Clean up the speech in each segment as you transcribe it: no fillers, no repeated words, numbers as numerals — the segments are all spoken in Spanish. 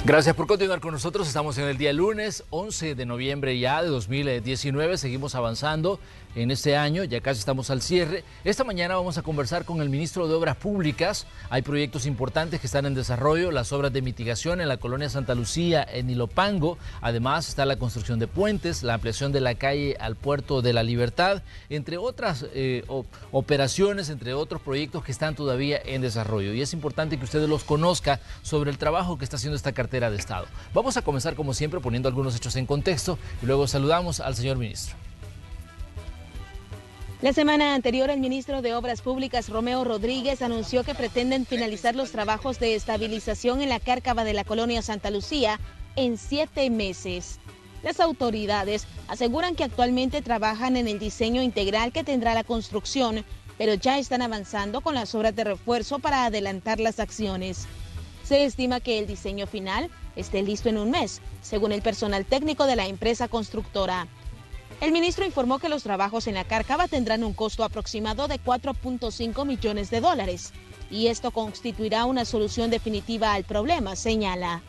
Gracias por continuar con nosotros. Estamos en el día lunes 11 de noviembre ya de 2019. Seguimos avanzando en este año, ya casi estamos al cierre. Esta mañana vamos a conversar con el ministro de Obras Públicas. Hay proyectos importantes que están en desarrollo, las obras de mitigación en la colonia Santa Lucía, en Ilopango. Además está la construcción de puentes, la ampliación de la calle al Puerto de la Libertad, entre otras operaciones, entre otros proyectos que están todavía en desarrollo. Y es importante que ustedes los conozcan sobre el trabajo que está haciendo esta cartera de Estado. Vamos a comenzar como siempre poniendo algunos hechos en contexto y luego saludamos al señor ministro. La semana anterior, el ministro de Obras Públicas, Romeo Rodríguez, anunció que pretenden finalizar los trabajos de estabilización en la cárcava de la colonia Santa Lucía en 7 meses. Las autoridades aseguran que actualmente trabajan en el diseño integral que tendrá la construcción, pero ya están avanzando con las obras de refuerzo para adelantar las acciones. Se estima que el diseño final esté listo en un mes, según el personal técnico de la empresa constructora. El ministro informó que los trabajos en la cárcava tendrán un costo aproximado de 4.5 millones de dólares, y esto constituirá una solución definitiva al problema, señala.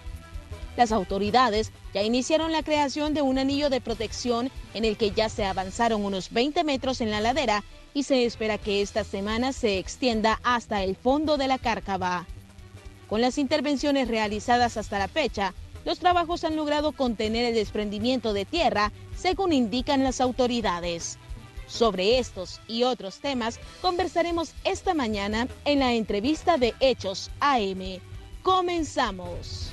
Las autoridades ya iniciaron la creación de un anillo de protección en el que ya se avanzaron unos 20 metros en la ladera y se espera que esta semana se extienda hasta el fondo de la cárcava. Con las intervenciones realizadas hasta la fecha, los trabajos han logrado contener el desprendimiento de tierra, según indican las autoridades. Sobre estos y otros temas conversaremos esta mañana en la entrevista de Hechos AM. Comenzamos.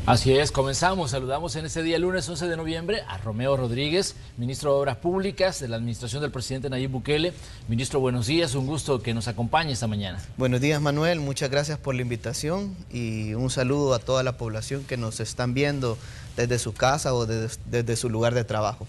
Así es, comenzamos. Saludamos en este día lunes 11 de noviembre a Romeo Rodríguez, ministro de Obras Públicas de la administración del presidente Nayib Bukele. Ministro, buenos días, un gusto que nos acompañe esta mañana. Buenos días, Manuel, muchas gracias por la invitación y un saludo a toda la población que nos están viendo desde su casa o desde su lugar de trabajo.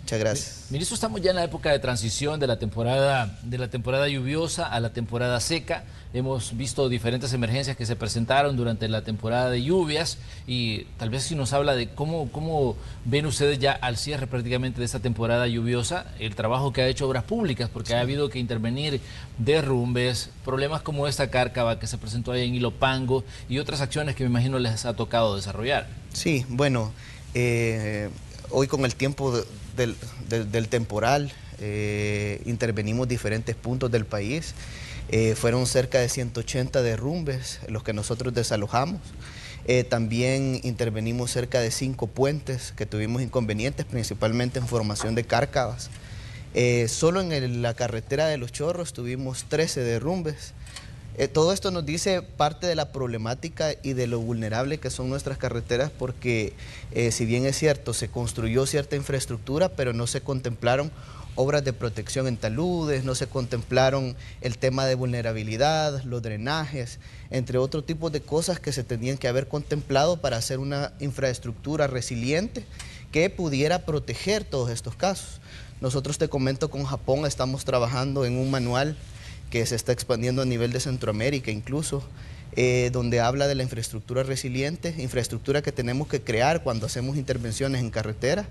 Muchas gracias. Ministro, estamos ya en la época de transición de la temporada lluviosa a la temporada seca. Hemos visto diferentes emergencias que se presentaron durante la temporada de lluvias y tal vez si nos habla de cómo ven ustedes ya al cierre prácticamente de esta temporada lluviosa el trabajo que ha hecho Obras Públicas, porque ha habido que intervenir derrumbes, problemas como esta cárcava que se presentó ahí en Ilopango y otras acciones que me imagino les ha tocado desarrollar. Sí, bueno, hoy con el tiempo del temporal intervenimos diferentes puntos del país. Fueron cerca de 180 derrumbes los que nosotros desalojamos. También intervenimos cerca de 5 puentes que tuvimos inconvenientes, principalmente en formación de cárcavas. Solo en la carretera de Los Chorros tuvimos 13 derrumbes. Todo esto nos dice parte de la problemática y de lo vulnerable que son nuestras carreteras, porque si bien es cierto, se construyó cierta infraestructura, pero no se contemplaron obras de protección en taludes, no se contemplaron el tema de vulnerabilidad, los drenajes, entre otros tipos de cosas que se tenían que haber contemplado para hacer una infraestructura resiliente que pudiera proteger todos estos casos. Nosotros, te comento, con Japón estamos trabajando en un manual que se está expandiendo a nivel de Centroamérica incluso, donde habla de la infraestructura resiliente, infraestructura que tenemos que crear cuando hacemos intervenciones en carretera,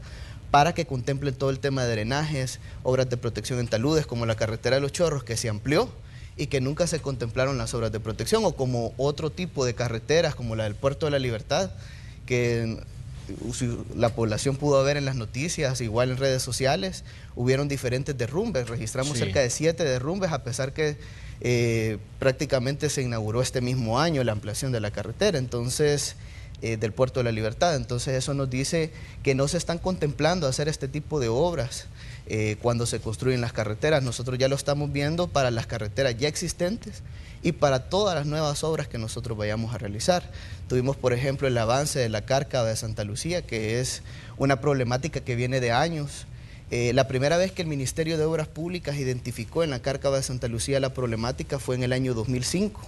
para que contemplen todo el tema de drenajes, obras de protección en taludes, como la carretera de Los Chorros, que se amplió y que nunca se contemplaron las obras de protección, o como otro tipo de carreteras, como la del Puerto de la Libertad, que la población pudo ver en las noticias, igual en redes sociales, hubieron diferentes derrumbes, registramos cerca de 7 derrumbes, a pesar que prácticamente se inauguró este mismo año la ampliación de la carretera, entonces del Puerto de la Libertad. Entonces eso nos dice que no se están contemplando hacer este tipo de obras cuando se construyen las carreteras. Nosotros ya lo estamos viendo para las carreteras ya existentes y para todas las nuevas obras que nosotros vayamos a realizar. Tuvimos, por ejemplo, el avance de la cárcava de Santa Lucía, que es una problemática que viene de años. La primera vez que el Ministerio de Obras Públicas identificó en la cárcava de Santa Lucía la problemática fue en el año 2005.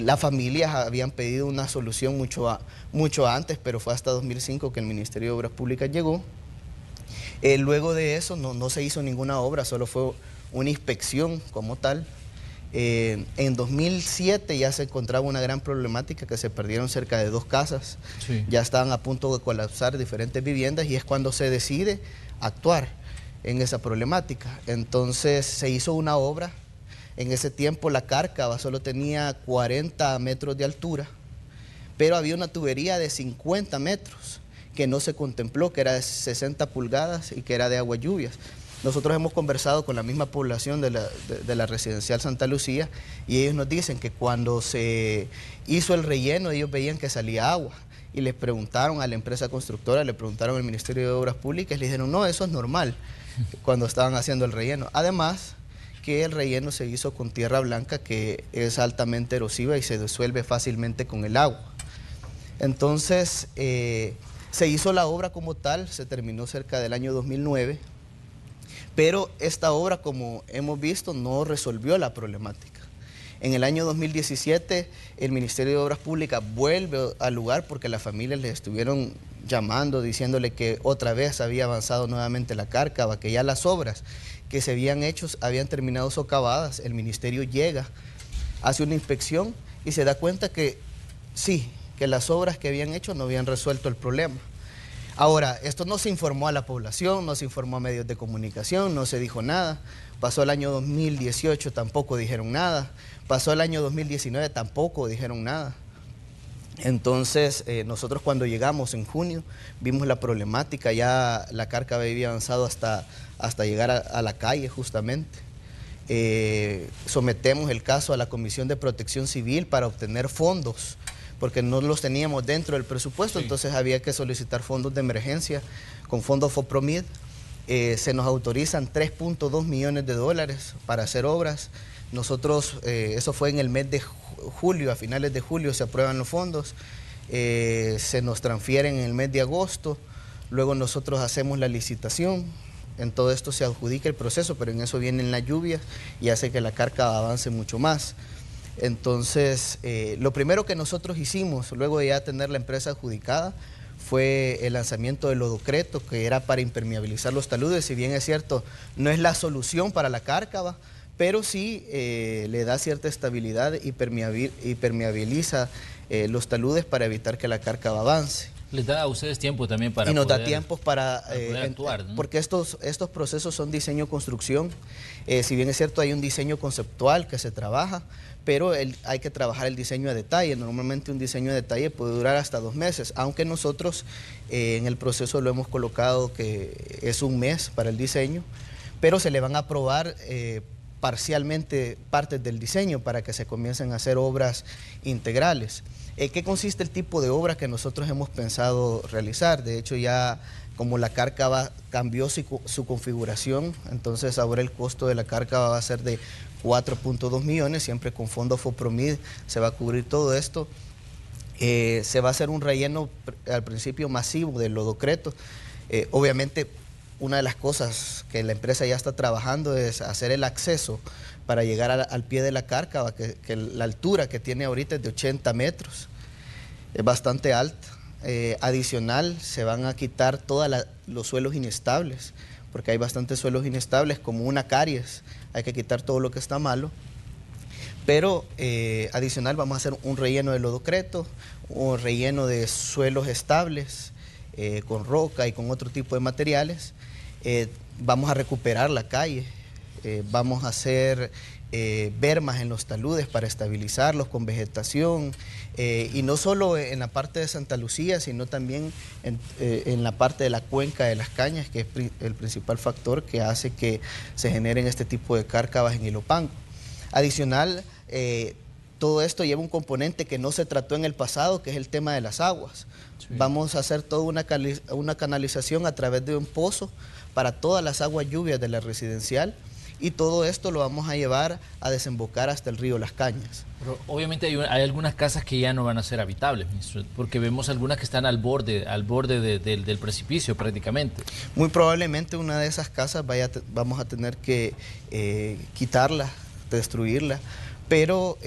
Las familias habían pedido una solución mucho antes, pero fue hasta 2005 que el Ministerio de Obras Públicas llegó. Luego de eso no se hizo ninguna obra, solo fue una inspección como tal. En 2007 ya se encontraba una gran problemática, que se perdieron cerca de 2 casas, ya estaban a punto de colapsar diferentes viviendas, y es cuando se decide actuar en esa problemática. Entonces se hizo una obra. En ese tiempo la cárcava solo tenía 40 metros de altura, pero había una tubería de 50 metros que no se contempló, que era de 60 pulgadas y que era de agua lluvias. Nosotros hemos conversado con la misma población de la residencial Santa Lucía y ellos nos dicen que cuando se hizo el relleno ellos veían que salía agua y les preguntaron a la empresa constructora, le preguntaron al Ministerio de Obras Públicas y le dijeron no, eso es normal cuando estaban haciendo el relleno. Además que el relleno se hizo con tierra blanca que es altamente erosiva y se disuelve fácilmente con el agua. Entonces se hizo la obra como tal, se terminó cerca del año 2009. Pero esta obra, como hemos visto, no resolvió la problemática. En el año 2017, el Ministerio de Obras Públicas vuelve al lugar porque las familias le estuvieron llamando, diciéndole que otra vez había avanzado nuevamente la cárcava, que ya las obras que se habían hecho habían terminado socavadas. El Ministerio llega, hace una inspección y se da cuenta que sí, que las obras que habían hecho no habían resuelto el problema. Ahora, esto no se informó a la población, no se informó a medios de comunicación, no se dijo nada. Pasó el año 2018, tampoco dijeron nada. Pasó el año 2019, tampoco dijeron nada. Entonces, nosotros cuando llegamos en junio, vimos la problemática, ya la cárcava había avanzado hasta llegar a la calle justamente. Sometemos el caso a la Comisión de Protección Civil para obtener fondos, porque no los teníamos dentro del presupuesto, sí. Entonces había que solicitar fondos de emergencia con fondos FOPROMID. Se nos autorizan 3.2 millones de dólares para hacer obras. Nosotros, eso fue en el mes de julio, a finales de julio se aprueban los fondos, se nos transfieren en el mes de agosto, luego nosotros hacemos la licitación. En todo esto se adjudica el proceso, pero en eso vienen las lluvias y hace que la cárcava avance mucho más. Entonces, lo primero que nosotros hicimos, luego de ya tener la empresa adjudicada, fue el lanzamiento del lodocreto, que era para impermeabilizar los taludes. Si bien es cierto, no es la solución para la cárcava, pero sí le da cierta estabilidad y permeabiliza los taludes para evitar que la cárcava avance. Les da a ustedes tiempo también para y nos da tiempos para poder actuar, ¿no? Porque estos procesos son diseño-construcción. Si bien es cierto, hay un diseño conceptual que se trabaja, pero hay que trabajar el diseño a detalle. Normalmente un diseño a detalle puede durar hasta 2 meses, aunque nosotros en el proceso lo hemos colocado que es 1 mes para el diseño, pero se le van a aprobar parcialmente partes del diseño para que se comiencen a hacer obras integrales. ¿Qué consiste el tipo de obra que nosotros hemos pensado realizar? De hecho, ya como la cárcava cambió su configuración, entonces ahora el costo de la cárcava va a ser de 4.2 millones, siempre con fondos FOPROMID se va a cubrir todo esto. Se va a hacer un relleno al principio masivo del lodocreto. Obviamente, una de las cosas que la empresa ya está trabajando es hacer el acceso para llegar al pie de la cárcava, que la altura que tiene ahorita es de 80 metros, es bastante alta. Adicional, se van a quitar todos los suelos inestables, porque hay bastantes suelos inestables, como una caries, hay que quitar todo lo que está malo. Pero adicional vamos a hacer un relleno de lodocreto, un relleno de suelos estables, con roca y con otro tipo de materiales. Vamos a recuperar la calle, vamos a hacer bermas en los taludes para estabilizarlos con vegetación, y no solo en la parte de Santa Lucía, sino también en la parte de la cuenca de las cañas, que es el principal factor que hace que se generen este tipo de cárcavas en Ilopango. Adicional, todo esto lleva un componente que no se trató en el pasado, que es el tema de las aguas. Sí. Vamos a hacer toda una canalización a través de un pozo para todas las aguas lluvias de la residencial, y todo esto lo vamos a llevar a desembocar hasta el río Las Cañas. Pero obviamente hay algunas casas que ya no van a ser habitables, ministro, porque vemos algunas que están al borde del precipicio prácticamente. Muy probablemente una de esas casas vamos a tener que quitarla, destruirla, pero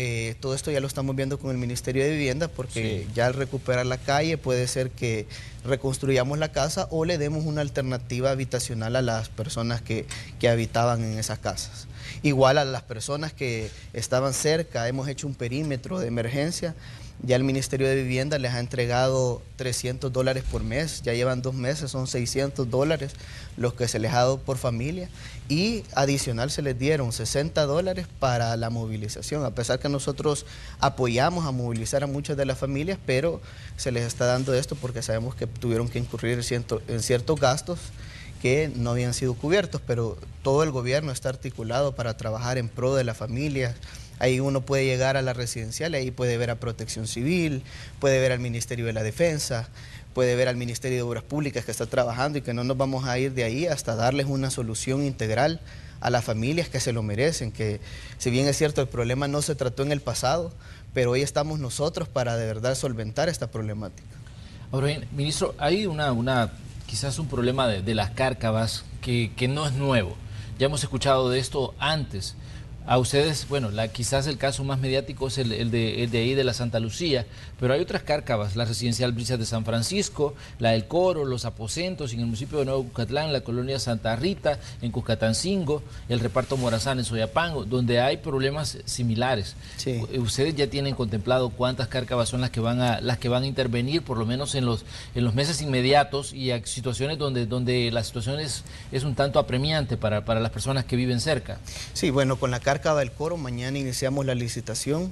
todo esto ya lo estamos viendo con el Ministerio de Vivienda, porque sí, ya al recuperar la calle puede ser que reconstruyamos la casa o le demos una alternativa habitacional a las personas que habitaban en esas casas. Igual a las personas que estaban cerca, hemos hecho un perímetro de emergencia Ya el Ministerio de Vivienda les ha entregado $300 por mes, ya llevan 2 meses, son $600 los que se les ha dado por familia, y adicional se les dieron $60 para la movilización, a pesar que nosotros apoyamos a movilizar a muchas de las familias, pero se les está dando esto porque sabemos que tuvieron que incurrir en ciertos gastos que no habían sido cubiertos, pero todo el gobierno está articulado para trabajar en pro de la familia. Ahí uno puede llegar a la residencial, ahí puede ver a Protección Civil, puede ver al Ministerio de la Defensa, puede ver al Ministerio de Obras Públicas que está trabajando y que no nos vamos a ir de ahí hasta darles una solución integral a las familias que se lo merecen, que si bien es cierto el problema no se trató en el pasado, pero hoy estamos nosotros para de verdad solventar esta problemática. Ahora bien, ministro, hay quizás un problema de las cárcavas que no es nuevo. Ya hemos escuchado de esto antes. A ustedes, bueno, quizás el caso más mediático es el de ahí de la Santa Lucía, pero hay otras cárcavas, la residencial Brisas de San Francisco, la del Coro, los aposentos en el municipio de Nuevo Cuscatlán, la colonia Santa Rita, en Cuscatancingo, el reparto Morazán en Soyapango, donde hay problemas similares. Sí. ¿Ustedes ya tienen contemplado cuántas cárcavas son las que van a intervenir, por lo menos en los meses inmediatos y a situaciones donde la situación es un tanto apremiante para las personas que viven cerca? Sí, bueno, con la cárcava del Coro mañana iniciamos la licitación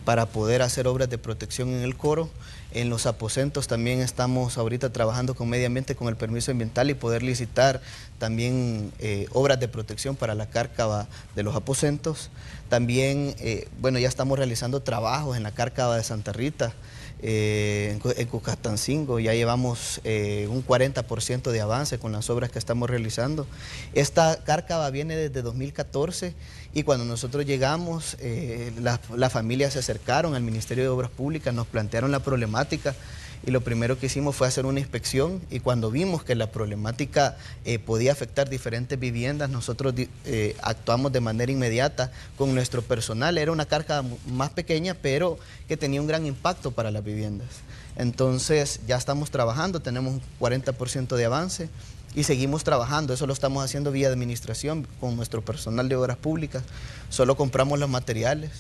para poder hacer obras de protección en el Coro. En los aposentos también estamos ahorita trabajando con Medio Ambiente con el permiso ambiental y poder licitar también obras de protección para la cárcava de los aposentos. También, bueno, ya estamos realizando trabajos en la cárcava de Santa Rita, en Cuscatancingo. Ya llevamos un 40% de avance con las obras que estamos realizando. Esta cárcava viene desde 2014 y cuando nosotros llegamos, las familias se acercaron al Ministerio de Obras Públicas, nos plantearon la problemática y lo primero que hicimos fue hacer una inspección, y cuando vimos que la problemática podía afectar diferentes viviendas, nosotros actuamos de manera inmediata con nuestro personal. Era una cárcava más pequeña, pero que tenía un gran impacto para las viviendas. Entonces ya estamos trabajando, tenemos un 40% de avance y seguimos trabajando. Eso lo estamos haciendo vía administración con nuestro personal de obras públicas. Solo compramos los materiales.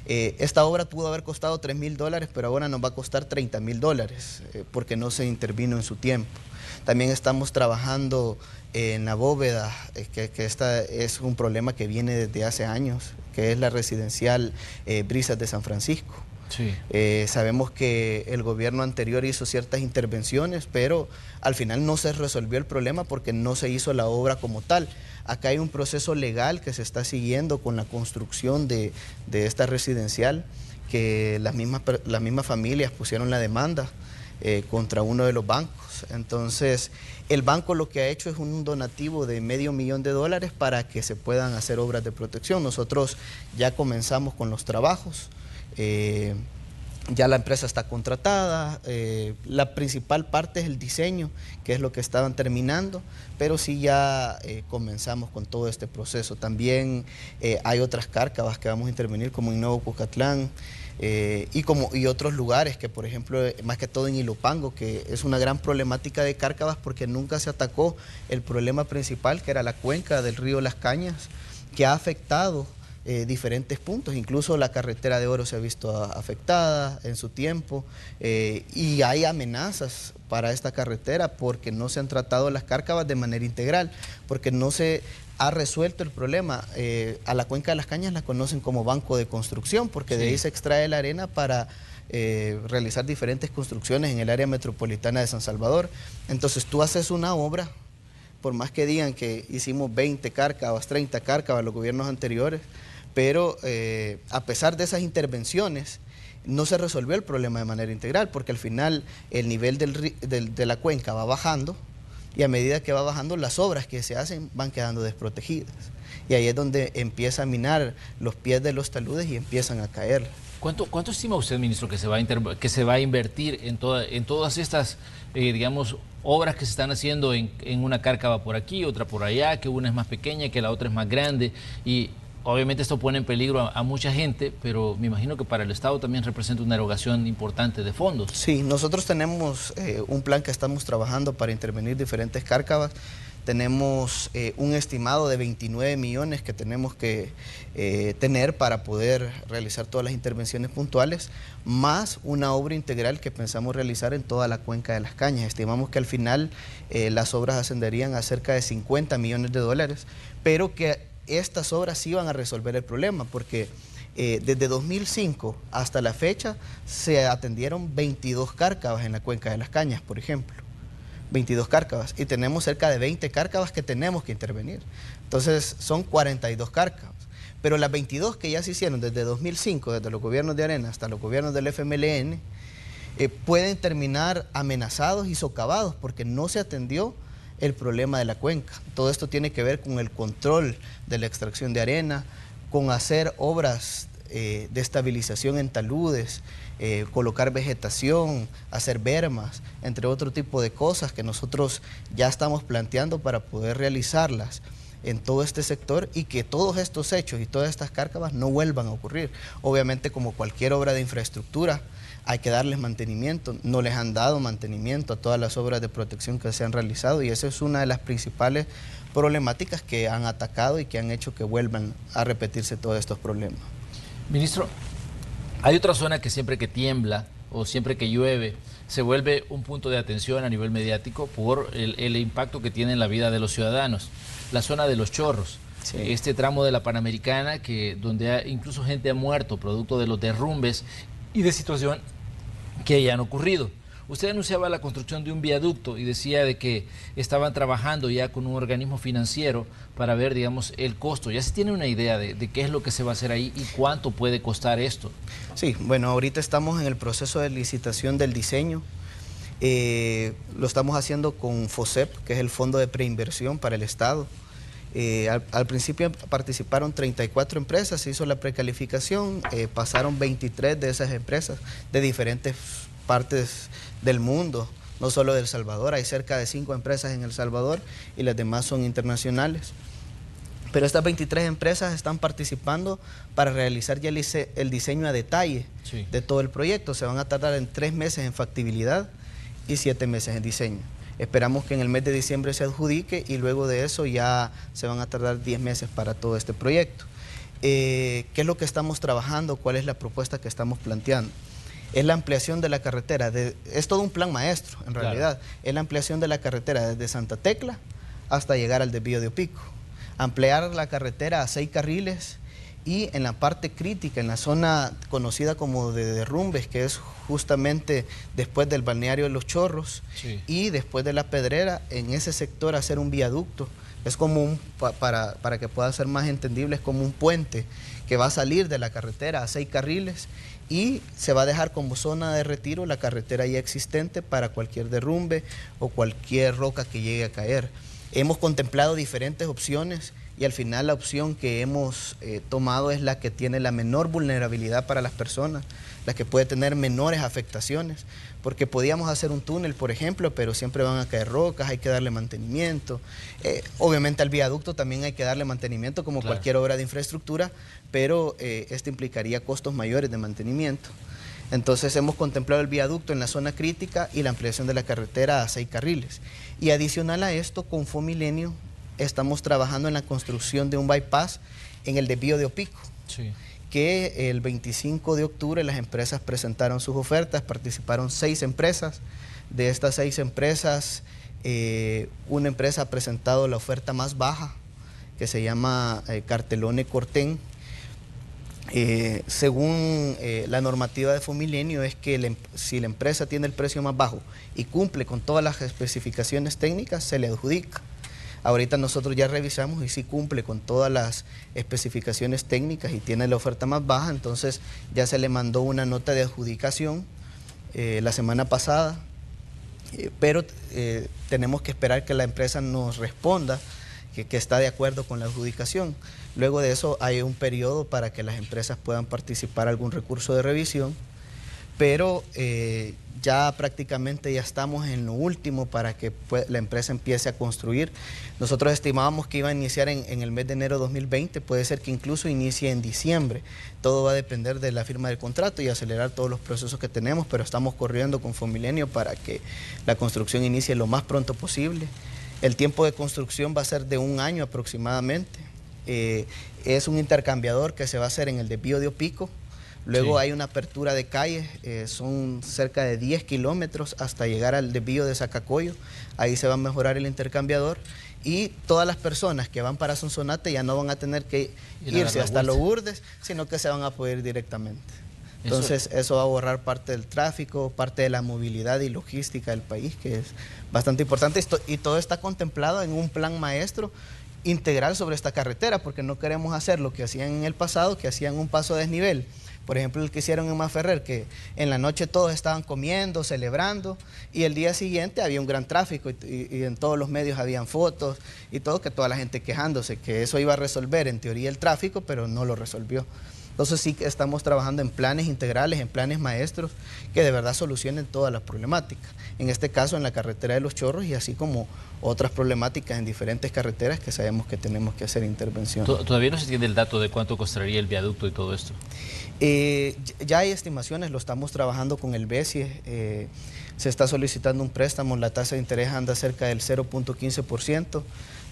Esta obra pudo haber costado $3.000, pero ahora nos va a costar $30.000 porque no se intervino en su tiempo. También estamos trabajando en la bóveda, que esta es un problema que viene desde hace años, que es la residencial Brisas de San Francisco. Sí. Sabemos que el gobierno anterior hizo ciertas intervenciones, pero al final no se resolvió el problema porque no se hizo la obra como tal. Acá hay un proceso legal que se está siguiendo con la construcción de esta residencial, que las mismas familias pusieron la demanda contra uno de los bancos. Entonces, el banco lo que ha hecho es un donativo de $500,000 para que se puedan hacer obras de protección. Nosotros ya comenzamos con los trabajos. Ya la empresa está contratada, la principal parte es el diseño, que es lo que estaban terminando, pero sí ya comenzamos con todo este proceso. También hay otras cárcavas que vamos a intervenir, como en Nuevo Cuscatlán y otros lugares, que por ejemplo, más que todo en Ilopango, que es una gran problemática de cárcavas porque nunca se atacó el problema principal, que era la cuenca del río Las Cañas, que ha afectado diferentes puntos. Incluso la carretera de Oro se ha visto afectada en su tiempo y hay amenazas para esta carretera porque no se han tratado las cárcavas de manera integral, porque no se ha resuelto el problema. A la cuenca de Las Cañas la conocen como banco de construcción porque de ahí se extrae la arena para realizar diferentes construcciones en el área metropolitana de San Salvador. Entonces tú haces una obra, por más que digan que hicimos 20 cárcavas, 30 cárcavas los gobiernos anteriores, pero a pesar de esas intervenciones, no se resolvió el problema de manera integral, porque al final el nivel de la cuenca va bajando, y a medida que va bajando, las obras que se hacen van quedando desprotegidas. Y ahí es donde empieza a minar los pies de los taludes y empiezan a caer. ¿Cuánto estima usted, ministro, que se va a invertir en todas estas, digamos, obras que se están haciendo en una cárcava por aquí, otra por allá, que una es más pequeña, que la otra es más grande? Y obviamente esto pone en peligro a mucha gente, pero me imagino que para el Estado también representa una erogación importante de fondos. Sí, nosotros tenemos un plan que estamos trabajando para intervenir diferentes cárcavas. tenemos un estimado de 29 millones que tenemos que tener para poder realizar todas las intervenciones puntuales, más una obra integral que pensamos realizar en toda la cuenca de las Cañas. Estimamos que al final las obras ascenderían a cerca de 50 millones de dólares, pero que estas obras sí van a resolver el problema, porque desde 2005 hasta la fecha se atendieron 22 cárcavas en la cuenca de las Cañas, por ejemplo. 22 cárcavas, y tenemos cerca de 20 cárcavas que tenemos que intervenir. Entonces son 42 cárcavas. Pero las 22 que ya se hicieron desde 2005, desde los gobiernos de Arena hasta los gobiernos del FMLN, pueden terminar amenazados y socavados porque no se atendió el problema de la cuenca. Todo esto tiene que ver con el control de la extracción de arena, con hacer obras de estabilización en taludes, colocar vegetación, hacer bermas, entre otro tipo de cosas que nosotros ya estamos planteando para poder realizarlas en todo este sector y que todos estos hechos y todas estas cárcavas no vuelvan a ocurrir. Obviamente, como cualquier obra de infraestructura, hay que darles mantenimiento. No les han dado mantenimiento a todas las obras de protección que se han realizado, y esa es una de las principales problemáticas que han atacado y que han hecho que vuelvan a repetirse todos estos problemas. Ministro, hay otra zona que siempre que tiembla o siempre que llueve se vuelve un punto de atención a nivel mediático por el impacto que tiene en la vida de los ciudadanos. La zona de Los Chorros, sí. Este tramo de la Panamericana donde incluso gente ha muerto producto de los derrumbes y de situación que ya han ocurrido. Usted anunciaba la construcción de un viaducto y decía de que estaban trabajando ya con un organismo financiero para ver, digamos, el costo. ¿Ya se tiene una idea de qué es lo que se va a hacer ahí y cuánto puede costar esto? Sí, bueno, ahorita estamos en el proceso de licitación del diseño. Lo estamos haciendo con FOSEP, que es el Fondo de Preinversión para el Estado. Al principio participaron 34 empresas, se hizo la precalificación, pasaron 23 de esas empresas de diferentes partes del mundo, no solo de El Salvador. Hay cerca de 5 empresas en El Salvador y las demás son internacionales. Pero estas 23 empresas están participando para realizar ya el diseño a detalle, sí, de todo el proyecto. Se van a tardar en 3 meses en factibilidad y 7 meses en diseño. Esperamos que en el mes de diciembre se adjudique y luego de eso ya se van a tardar 10 meses para todo este proyecto. ¿Qué es lo que estamos trabajando? ¿Cuál es la propuesta que estamos planteando? Es la ampliación de la carretera, es todo un plan maestro en realidad. Claro. Es la ampliación de la carretera desde Santa Tecla hasta llegar al desvío de Opico. Ampliar la carretera a 6 carriles y en la parte crítica, en la zona conocida como de derrumbes, que es justamente después del balneario de Los Chorros, sí, y después de la Pedrera, en ese sector hacer un viaducto. Es como para que pueda ser más entendible, es como un puente que va a salir de la carretera a 6 carriles y se va a dejar como zona de retiro la carretera ya existente para cualquier derrumbe o cualquier roca que llegue a caer. Hemos contemplado diferentes opciones y al final la opción que hemos tomado es la que tiene la menor vulnerabilidad para las personas, la que puede tener menores afectaciones, porque podíamos hacer un túnel, por ejemplo, pero siempre van a caer rocas, hay que darle mantenimiento. Obviamente al viaducto también hay que darle mantenimiento como claro, cualquier obra de infraestructura, pero esto implicaría costos mayores de mantenimiento. Entonces hemos contemplado el viaducto en la zona crítica y la ampliación de la carretera a 6 carriles. Y adicional a esto, con Fomilenio estamos trabajando en la construcción de un bypass en el desvío de Opico, sí, que el 25 de octubre las empresas presentaron sus ofertas, participaron 6 empresas. De estas 6 empresas, una empresa ha presentado la oferta más baja, que se llama Cartelone Corten. Según la normativa de Fomilenio es que si la empresa tiene el precio más bajo y cumple con todas las especificaciones técnicas, se le adjudica. Ahorita nosotros ya revisamos y sí cumple con todas las especificaciones técnicas y tiene la oferta más baja, entonces ya se le mandó una nota de adjudicación la semana pasada, pero tenemos que esperar que la empresa nos responda que está de acuerdo con la adjudicación. Luego de eso hay un periodo para que las empresas puedan participar algún recurso de revisión, pero ya prácticamente ya estamos en lo último para que la empresa empiece a construir. Nosotros estimábamos que iba a iniciar en el mes de enero de 2020, puede ser que incluso inicie en diciembre. Todo va a depender de la firma del contrato y acelerar todos los procesos que tenemos, pero estamos corriendo con Fomilenio para que la construcción inicie lo más pronto posible. El tiempo de construcción va a ser de 1 año aproximadamente. Es un intercambiador que se va a hacer en el desvío de Opico. Luego hay una apertura de calles, son cerca de 10 kilómetros hasta llegar al desvío de Zacacoyo. Ahí se va a mejorar el intercambiador y todas las personas que van para Sonsonate ya no van a tener que irse hasta Lourdes, sino que se van a poder ir directamente. Entonces eso va a borrar parte del tráfico, parte de la movilidad y logística del país, que es bastante importante. Y todo está contemplado en un plan maestro integral sobre esta carretera, porque no queremos hacer lo que hacían en el pasado, que hacían un paso de desnivel. Por ejemplo, el que hicieron en Maferrer, que en la noche todos estaban comiendo, celebrando, y el día siguiente había un gran tráfico y en todos los medios habían fotos y todo, que toda la gente quejándose, que eso iba a resolver en teoría el tráfico, pero no lo resolvió. Entonces sí que estamos trabajando en planes integrales, en planes maestros, que de verdad solucionen todas las problemáticas. En este caso en la carretera de Los Chorros y así como otras problemáticas en diferentes carreteras que sabemos que tenemos que hacer intervención. ¿Todavía no se tiene el dato de cuánto costaría el viaducto y todo esto? Ya hay estimaciones, lo estamos trabajando con el BESIE, se está solicitando un préstamo, la tasa de interés anda cerca del 0.15%,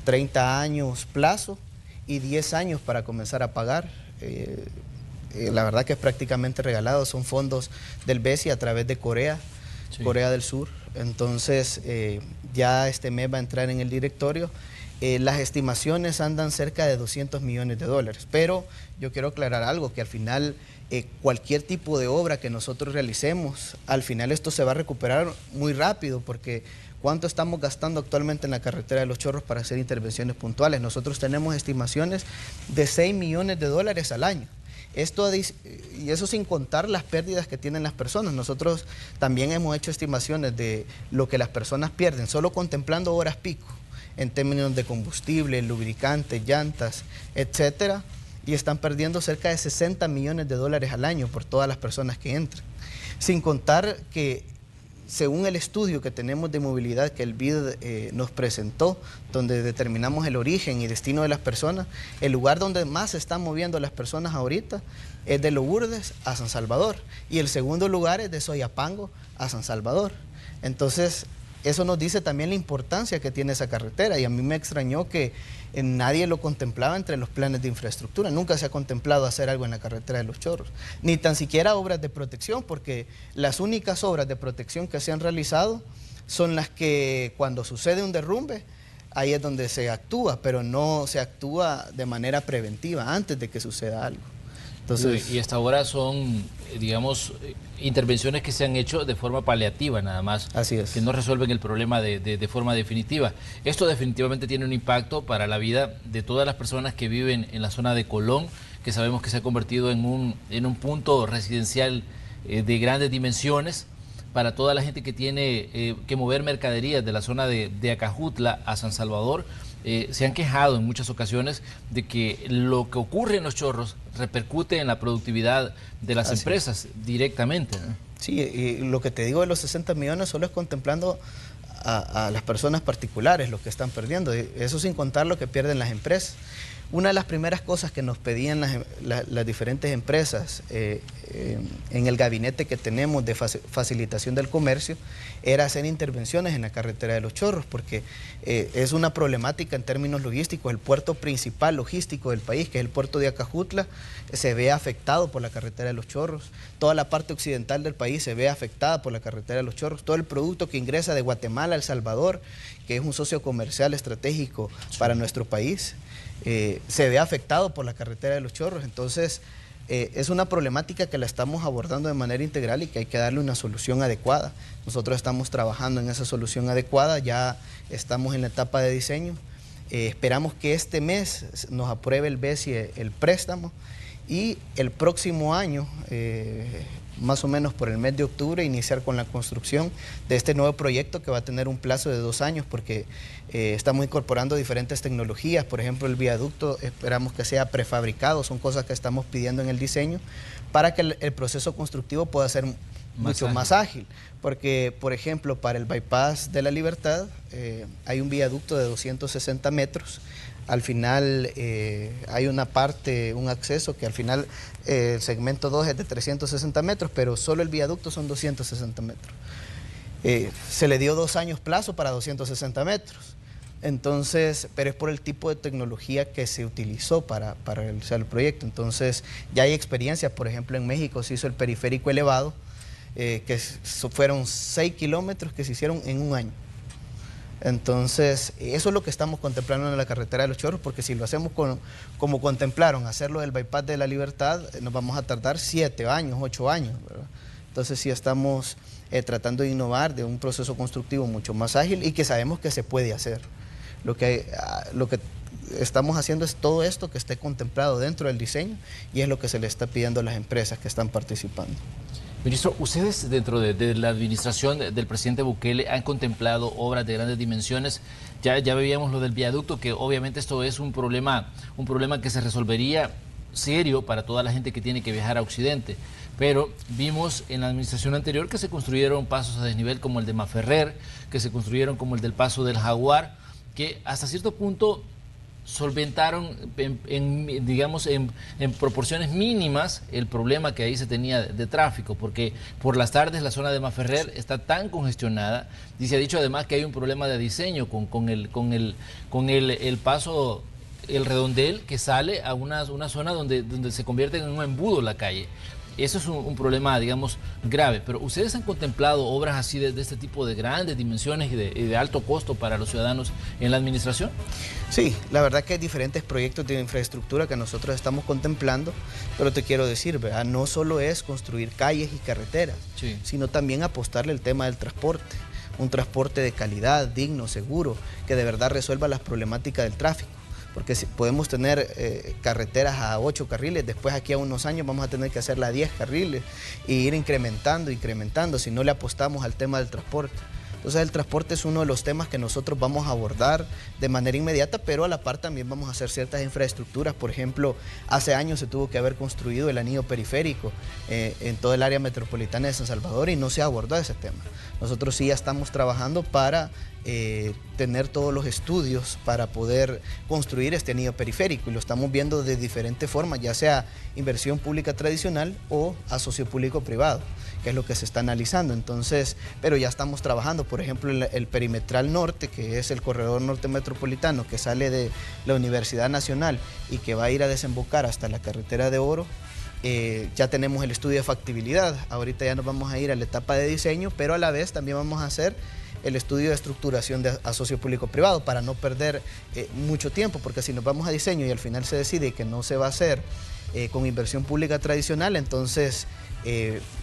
30 años plazo y 10 años para comenzar a pagar. La verdad que es prácticamente regalado, son fondos del BESIE a través de Corea, Corea del Sur. Entonces ya este mes va a entrar en el directorio. Las estimaciones andan cerca de 200 millones de dólares, pero yo quiero aclarar algo, que al final cualquier tipo de obra que nosotros realicemos, al final esto se va a recuperar muy rápido, porque ¿cuánto estamos gastando actualmente en la carretera de Los Chorros para hacer intervenciones puntuales? Nosotros tenemos estimaciones de 6 millones de dólares al año. Y eso sin contar las pérdidas que tienen las personas. Nosotros también hemos hecho estimaciones de lo que las personas pierden, solo contemplando horas pico, en términos de combustible, lubricantes, llantas, etcétera, y están perdiendo cerca de 60 millones de dólares al año por todas las personas que entran. Sin contar que, según el estudio que tenemos de movilidad que el BID nos presentó, donde determinamos el origen y destino de las personas, el lugar donde más se están moviendo las personas ahorita es de Lourdes a San Salvador, y el segundo lugar es de Soyapango a San Salvador. Entonces, eso nos dice también la importancia que tiene esa carretera, y a mí me extrañó que nadie lo contemplaba entre los planes de infraestructura. Nunca se ha contemplado hacer algo en la carretera de Los Chorros, ni tan siquiera obras de protección, porque las únicas obras de protección que se han realizado son las que cuando sucede un derrumbe, ahí es donde se actúa, pero no se actúa de manera preventiva antes de que suceda algo. Entonces, y hasta ahora son, digamos, intervenciones que se han hecho de forma paliativa nada más. Así es. Que no resuelven el problema de forma definitiva. Esto definitivamente tiene un impacto para la vida de todas las personas que viven en la zona de Colón, que sabemos que se ha convertido en un punto residencial de grandes dimensiones, para toda la gente que tiene que mover mercaderías de la zona de Acajutla a San Salvador. Se han quejado en muchas ocasiones de que lo que ocurre en Los Chorros repercute en la productividad de las empresas directamente, ¿no? Sí, y lo que te digo de los 60 millones solo es contemplando a las personas particulares, lo que están perdiendo, eso sin contar lo que pierden las empresas. Una de las primeras cosas que nos pedían las diferentes empresas en el gabinete que tenemos de facilitación del comercio era hacer intervenciones en la carretera de Los Chorros, porque es una problemática en términos logísticos. El puerto principal logístico del país, que es el puerto de Acajutla, se ve afectado por la carretera de Los Chorros. Toda la parte occidental del país se ve afectada por la carretera de Los Chorros. Todo el producto que ingresa de Guatemala a El Salvador, que es un socio comercial estratégico para nuestro país, se ve afectado por la carretera de Los Chorros. Entonces es una problemática que la estamos abordando de manera integral y que hay que darle una solución adecuada. Nosotros estamos trabajando en esa solución adecuada, ya estamos en la etapa de diseño. Esperamos que este mes nos apruebe el BESIE el préstamo, y el próximo año, más o menos por el mes de octubre, iniciar con la construcción de este nuevo proyecto, que va a tener un plazo de 2 años, porque estamos incorporando diferentes tecnologías. Por ejemplo, el viaducto esperamos que sea prefabricado, son cosas que estamos pidiendo en el diseño para que el proceso constructivo pueda ser mucho más ágil, porque por ejemplo para el bypass de la Libertad hay un viaducto de 260 metros. Al final hay una parte, un acceso que al final el segmento 2 es de 360 metros, pero solo el viaducto son 260 metros. Se le dio 2 años plazo para 260 metros. Entonces, pero es por el tipo de tecnología que se utilizó para realizar el proyecto. Entonces, ya hay experiencias, por ejemplo, en México se hizo el periférico elevado, fueron 6 kilómetros que se hicieron en un año. Entonces, eso es lo que estamos contemplando en la carretera de Los Chorros, porque si lo hacemos como contemplaron, hacerlo del bypass de la Libertad, nos vamos a tardar 7 años, 8 años, ¿verdad? Entonces, sí estamos tratando de innovar de un proceso constructivo mucho más ágil y que sabemos que se puede hacer. Lo que estamos haciendo es todo esto que esté contemplado dentro del diseño y es lo que se le está pidiendo a las empresas que están participando. Ministro, ustedes dentro de la administración del presidente Bukele han contemplado obras de grandes dimensiones. Ya veíamos lo del viaducto, que obviamente esto es un problema que se resolvería serio para toda la gente que tiene que viajar a Occidente. Pero vimos en la administración anterior que se construyeron pasos a desnivel como el de Maferrer, que se construyeron como el del Paso del Jaguar, que hasta cierto punto solventaron en proporciones mínimas el problema que ahí se tenía de tráfico, porque por las tardes la zona de Maferrer está tan congestionada, y se ha dicho además que hay un problema de diseño con el paso, el redondel que sale a una zona donde se convierte en un embudo la calle. Eso es un problema, digamos, grave. Pero ¿ustedes han contemplado obras así de este tipo de grandes dimensiones y de alto costo para los ciudadanos en la administración? Sí, la verdad que hay diferentes proyectos de infraestructura que nosotros estamos contemplando, pero te quiero decir, ¿verdad? No solo es construir calles y carreteras, sí, sino también apostarle el tema del transporte. Un transporte de calidad, digno, seguro, que de verdad resuelva las problemáticas del tráfico. Porque si podemos tener carreteras a 8 carriles, después aquí a unos años vamos a tener que hacerla a 10 carriles e ir incrementando si no le apostamos al tema del transporte. Entonces el transporte es uno de los temas que nosotros vamos a abordar de manera inmediata, pero a la par también vamos a hacer ciertas infraestructuras. Por ejemplo, hace años se tuvo que haber construido el anillo periférico en todo el área metropolitana de San Salvador y no se abordó ese tema. Nosotros sí ya estamos trabajando para tener todos los estudios para poder construir este anillo periférico y lo estamos viendo de diferentes formas, ya sea inversión pública tradicional o asocio público-privado, que es lo que se está analizando. Entonces, pero ya estamos trabajando, por ejemplo, el perimetral norte, que es el corredor norte metropolitano que sale de la Universidad Nacional y que va a ir a desembocar hasta la carretera de Oro. Ya tenemos el estudio de factibilidad, ahorita ya nos vamos a ir a la etapa de diseño, pero a la vez también vamos a hacer el estudio de estructuración de asocio público-privado para no perder mucho tiempo, porque si nos vamos a diseño y al final se decide que no se va a hacer con inversión pública tradicional, entonces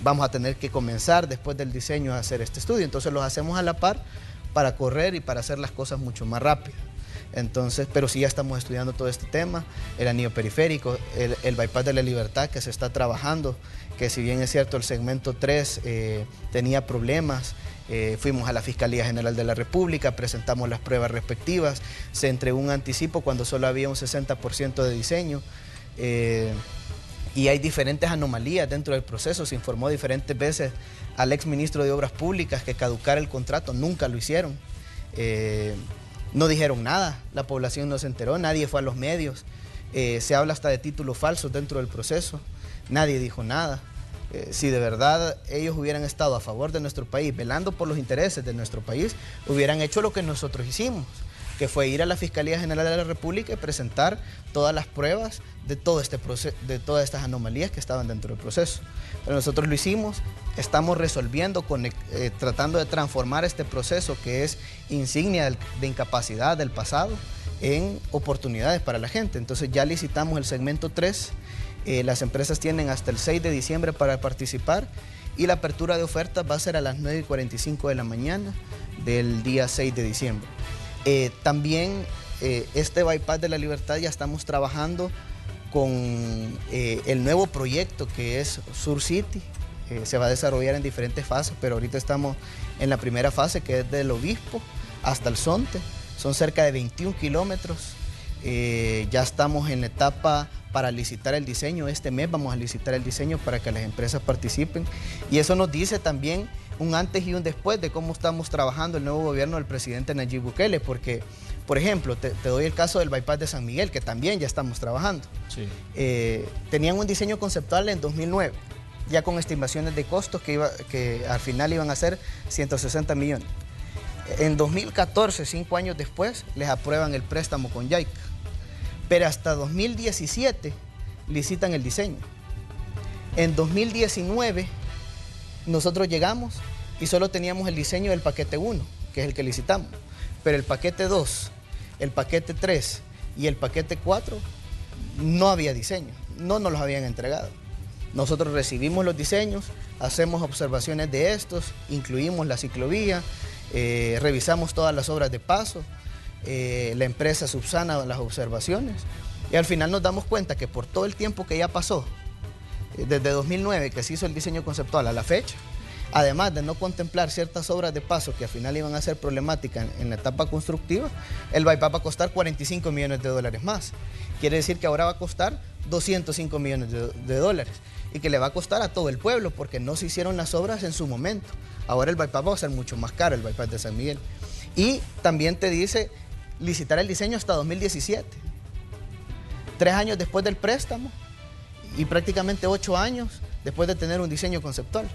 vamos a tener que comenzar después del diseño a hacer este estudio. Entonces los hacemos a la par para correr y para hacer las cosas mucho más rápido. Entonces, pero sí ya estamos estudiando todo este tema, el anillo periférico, el bypass de la Libertad que se está trabajando, que si bien es cierto el segmento 3 tenía problemas, fuimos a la Fiscalía General de la República, presentamos las pruebas respectivas, se entregó un anticipo cuando solo había un 60% de diseño y hay diferentes anomalías dentro del proceso. Se informó diferentes veces al exministro de Obras Públicas que caducara el contrato, nunca lo hicieron. No dijeron nada, la población no se enteró, nadie fue a los medios, se habla hasta de títulos falsos dentro del proceso, nadie dijo nada. Si de verdad ellos hubieran estado a favor de nuestro país, velando por los intereses de nuestro país, hubieran hecho lo que nosotros hicimos, que fue ir a la Fiscalía General de la República y presentar todas las pruebas de todo este proceso, de todas estas anomalías que estaban dentro del proceso. Pero nosotros lo hicimos, estamos resolviendo, tratando de transformar este proceso que es insignia de incapacidad del pasado en oportunidades para la gente. Entonces ya licitamos el segmento 3, las empresas tienen hasta el 6 de diciembre para participar y la apertura de ofertas va a ser a las 9:45 de la mañana del día 6 de diciembre. También este bypass de la Libertad ya estamos trabajando con el nuevo proyecto que es Sur City. Se va a desarrollar en diferentes fases, pero ahorita estamos en la primera fase, que es del Obispo hasta el Zonte. Son cerca de 21 kilómetros. Ya estamos en la etapa para licitar el diseño. Este mes vamos a licitar el diseño para que las empresas participen. Y eso nos dice también un antes y un después de cómo estamos trabajando el nuevo gobierno del presidente Nayib Bukele, porque, por ejemplo, te doy el caso del bypass de San Miguel, que también ya estamos trabajando. Sí. Tenían un diseño conceptual en 2009, ya con estimaciones de costos que al final iban a ser 160 millones. En 2014, 5 años después, les aprueban el préstamo con JICA. Pero hasta 2017 licitan el diseño. En 2019 nosotros llegamos y solo teníamos el diseño del paquete 1, que es el que licitamos. Pero el paquete 2, el paquete 3 y el paquete 4 no había diseño, no nos los habían entregado. Nosotros recibimos los diseños, hacemos observaciones de estos, incluimos la ciclovía, revisamos todas las obras de paso, la empresa subsana las observaciones y al final nos damos cuenta que por todo el tiempo que ya pasó, desde 2009 que se hizo el diseño conceptual a la fecha, además de no contemplar ciertas obras de paso que al final iban a ser problemáticas en la etapa constructiva, el bypass va a costar 45 millones de dólares más. Quiere decir que ahora va a costar 205 millones de dólares y que le va a costar a todo el pueblo porque no se hicieron las obras en su momento. Ahora el bypass va a ser mucho más caro, el bypass de San Miguel. Y también te dice licitar el diseño hasta 2017. 3 años después del préstamo y prácticamente 8 años después de tener un diseño conceptual.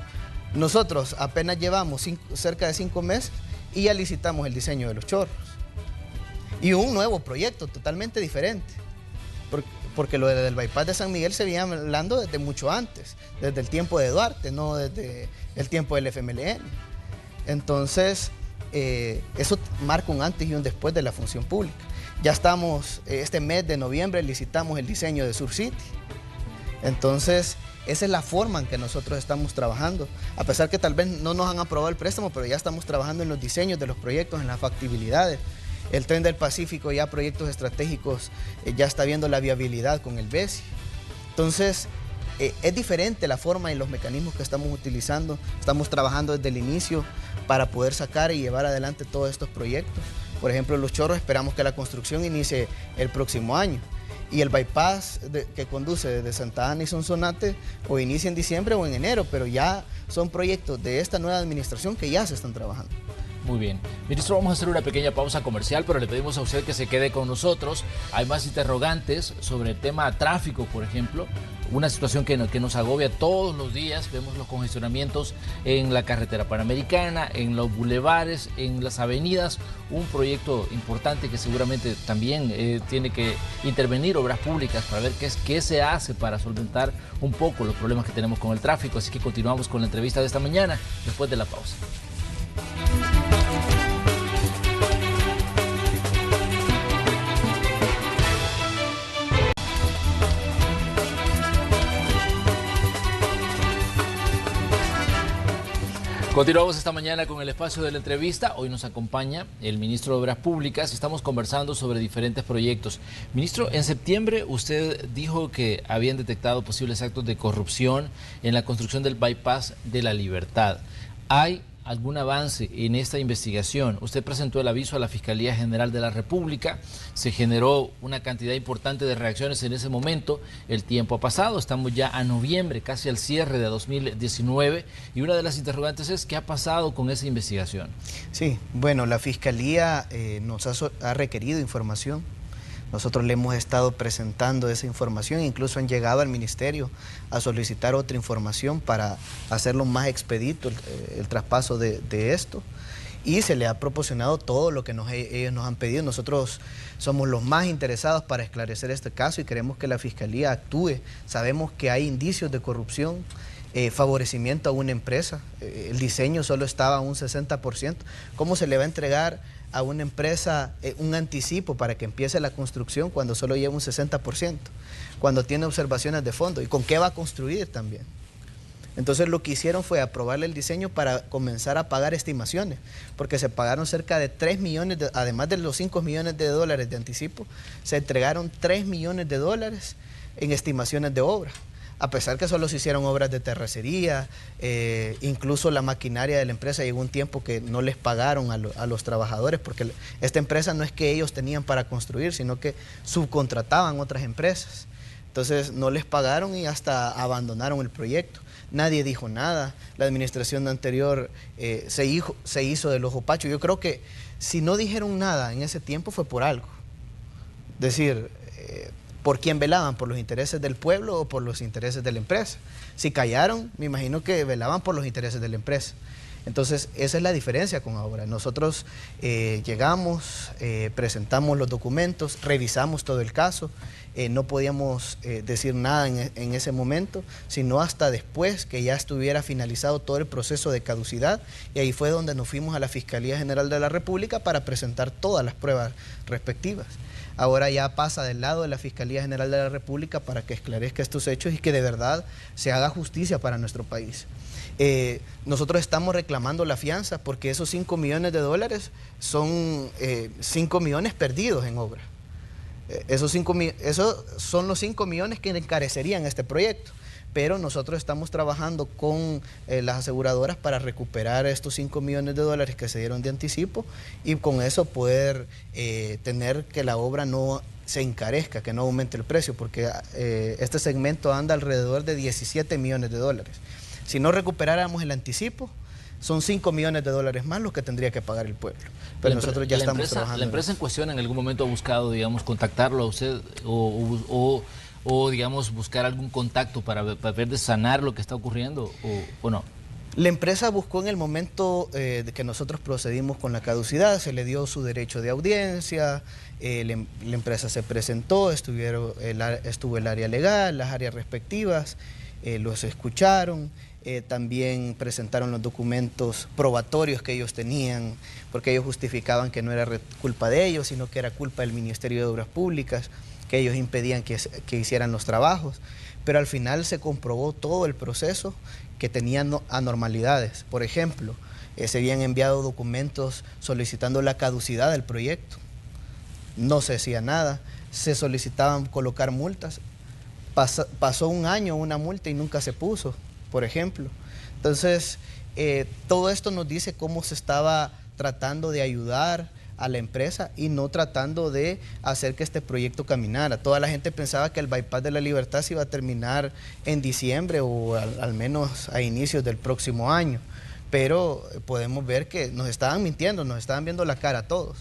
Nosotros apenas llevamos cerca de 5 meses y ya licitamos el diseño de los chorros. Y un nuevo proyecto totalmente diferente. Porque lo del bypass de San Miguel se venía hablando desde mucho antes, desde el tiempo de Duarte, no desde el tiempo del FMLN. Entonces, eso marca un antes y un después de la función pública. Ya estamos, este mes de noviembre licitamos el diseño de Sur City. Entonces, esa es la forma en que nosotros estamos trabajando. A pesar que tal vez no nos han aprobado el préstamo, pero ya estamos trabajando en los diseños de los proyectos, en las factibilidades. El Tren del Pacífico, ya proyectos estratégicos, ya está viendo la viabilidad con el BESI. Entonces, es diferente la forma y los mecanismos que estamos utilizando. Estamos trabajando desde el inicio para poder sacar y llevar adelante todos estos proyectos. Por ejemplo, Los Chorros esperamos que la construcción inicie el próximo año. Y el bypass que conduce desde Santa Ana y Sonsonate o inicia en diciembre o en enero, pero ya son proyectos de esta nueva administración que ya se están trabajando. Muy bien. Ministro, vamos a hacer una pequeña pausa comercial, pero le pedimos a usted que se quede con nosotros. Hay más interrogantes sobre el tema tráfico, por ejemplo. Una situación que nos agobia todos los días. Vemos los congestionamientos en la carretera panamericana, en los bulevares, en las avenidas. Un proyecto importante que seguramente también tiene que intervenir obras públicas para ver qué se hace para solventar un poco los problemas que tenemos con el tráfico. Así que continuamos con la entrevista de esta mañana después de la pausa. Continuamos esta mañana con el espacio de la entrevista. Hoy nos acompaña el ministro de Obras Públicas. Estamos conversando sobre diferentes proyectos. Ministro, en septiembre usted dijo que habían detectado posibles actos de corrupción en la construcción del bypass de La Libertad. ¿Hay algún avance en esta investigación? Usted presentó el aviso a la Fiscalía General de la República, se generó una cantidad importante de reacciones en ese momento, el tiempo ha pasado, estamos ya a noviembre, casi al cierre de 2019, y una de las interrogantes es ¿qué ha pasado con esa investigación? Sí, bueno, la Fiscalía nos ha requerido información. Nosotros le hemos estado presentando esa información, incluso han llegado al ministerio a solicitar otra información para hacerlo más expedito el traspaso de esto. Y se le ha proporcionado todo lo que ellos nos han pedido. Nosotros somos los más interesados para esclarecer este caso y queremos que la Fiscalía actúe. Sabemos que hay indicios de corrupción, favorecimiento a una empresa. El diseño solo estaba a un 60%. ¿Cómo se le va a entregar a una empresa un anticipo para que empiece la construcción cuando solo lleva un 60%, cuando tiene observaciones de fondo? ¿Y con qué va a construir también? Entonces lo que hicieron fue aprobarle el diseño para comenzar a pagar estimaciones, porque se pagaron cerca de 3 millones, además de los 5 millones de dólares de anticipo, se entregaron 3 millones de dólares en estimaciones de obra. A pesar que solo se hicieron obras de terracería, incluso la maquinaria de la empresa llegó un tiempo que no les pagaron a los trabajadores, porque esta empresa no es que ellos tenían para construir, sino que subcontrataban otras empresas. Entonces no les pagaron y hasta abandonaron el proyecto. Nadie dijo nada, la administración anterior se hizo del ojo pacho. Yo creo que si no dijeron nada en ese tiempo fue por algo. Es decir, ¿por quién velaban? ¿Por los intereses del pueblo o por los intereses de la empresa? Si callaron, me imagino que velaban por los intereses de la empresa. Entonces, esa es la diferencia con ahora. Nosotros llegamos, presentamos los documentos, revisamos todo el caso. No podíamos decir nada en ese momento, sino hasta después que ya estuviera finalizado todo el proceso de caducidad, y ahí fue donde nos fuimos a la Fiscalía General de la República para presentar todas las pruebas respectivas. Ahora ya pasa del lado de la Fiscalía General de la República para que esclarezca estos hechos y que de verdad se haga justicia para nuestro país. Nosotros estamos reclamando la fianza porque esos 5 millones de dólares son 5 millones perdidos en obra. Esos son los 5 millones que encarecerían este proyecto, pero nosotros estamos trabajando con las aseguradoras para recuperar estos 5 millones de dólares que se dieron de anticipo y con eso poder tener que la obra no se encarezca, que no aumente el precio, porque este segmento anda alrededor de 17 millones de dólares. Si no recuperáramos el anticipo, son 5 millones de dólares más los que tendría que pagar el pueblo. Pero nosotros ya estamos trabajando. ¿La empresa en cuestión en algún momento ha buscado, digamos, contactarlo a usted o digamos, buscar algún contacto para ver de sanar lo que está ocurriendo o no? La empresa buscó en el momento de que nosotros procedimos con la caducidad, se le dio su derecho de audiencia, la empresa se presentó, estuvo el área legal, las áreas respectivas, los escucharon. También presentaron los documentos probatorios que ellos tenían, porque ellos justificaban que no era culpa de ellos, sino que era culpa del Ministerio de Obras Públicas, que ellos impedían que hicieran los trabajos. Pero al final se comprobó todo el proceso, que tenían anormalidades. Por ejemplo, se habían enviado documentos solicitando la caducidad del proyecto. No se hacía nada. Se solicitaban colocar multas. Pasó un año una multa y nunca se puso, por ejemplo. Entonces, todo esto nos dice cómo se estaba tratando de ayudar a la empresa y no tratando de hacer que este proyecto caminara. Toda la gente pensaba que el Bypass de la Libertad se iba a terminar en diciembre o al menos a inicios del próximo año, pero podemos ver que nos estaban mintiendo, nos estaban viendo la cara a todos,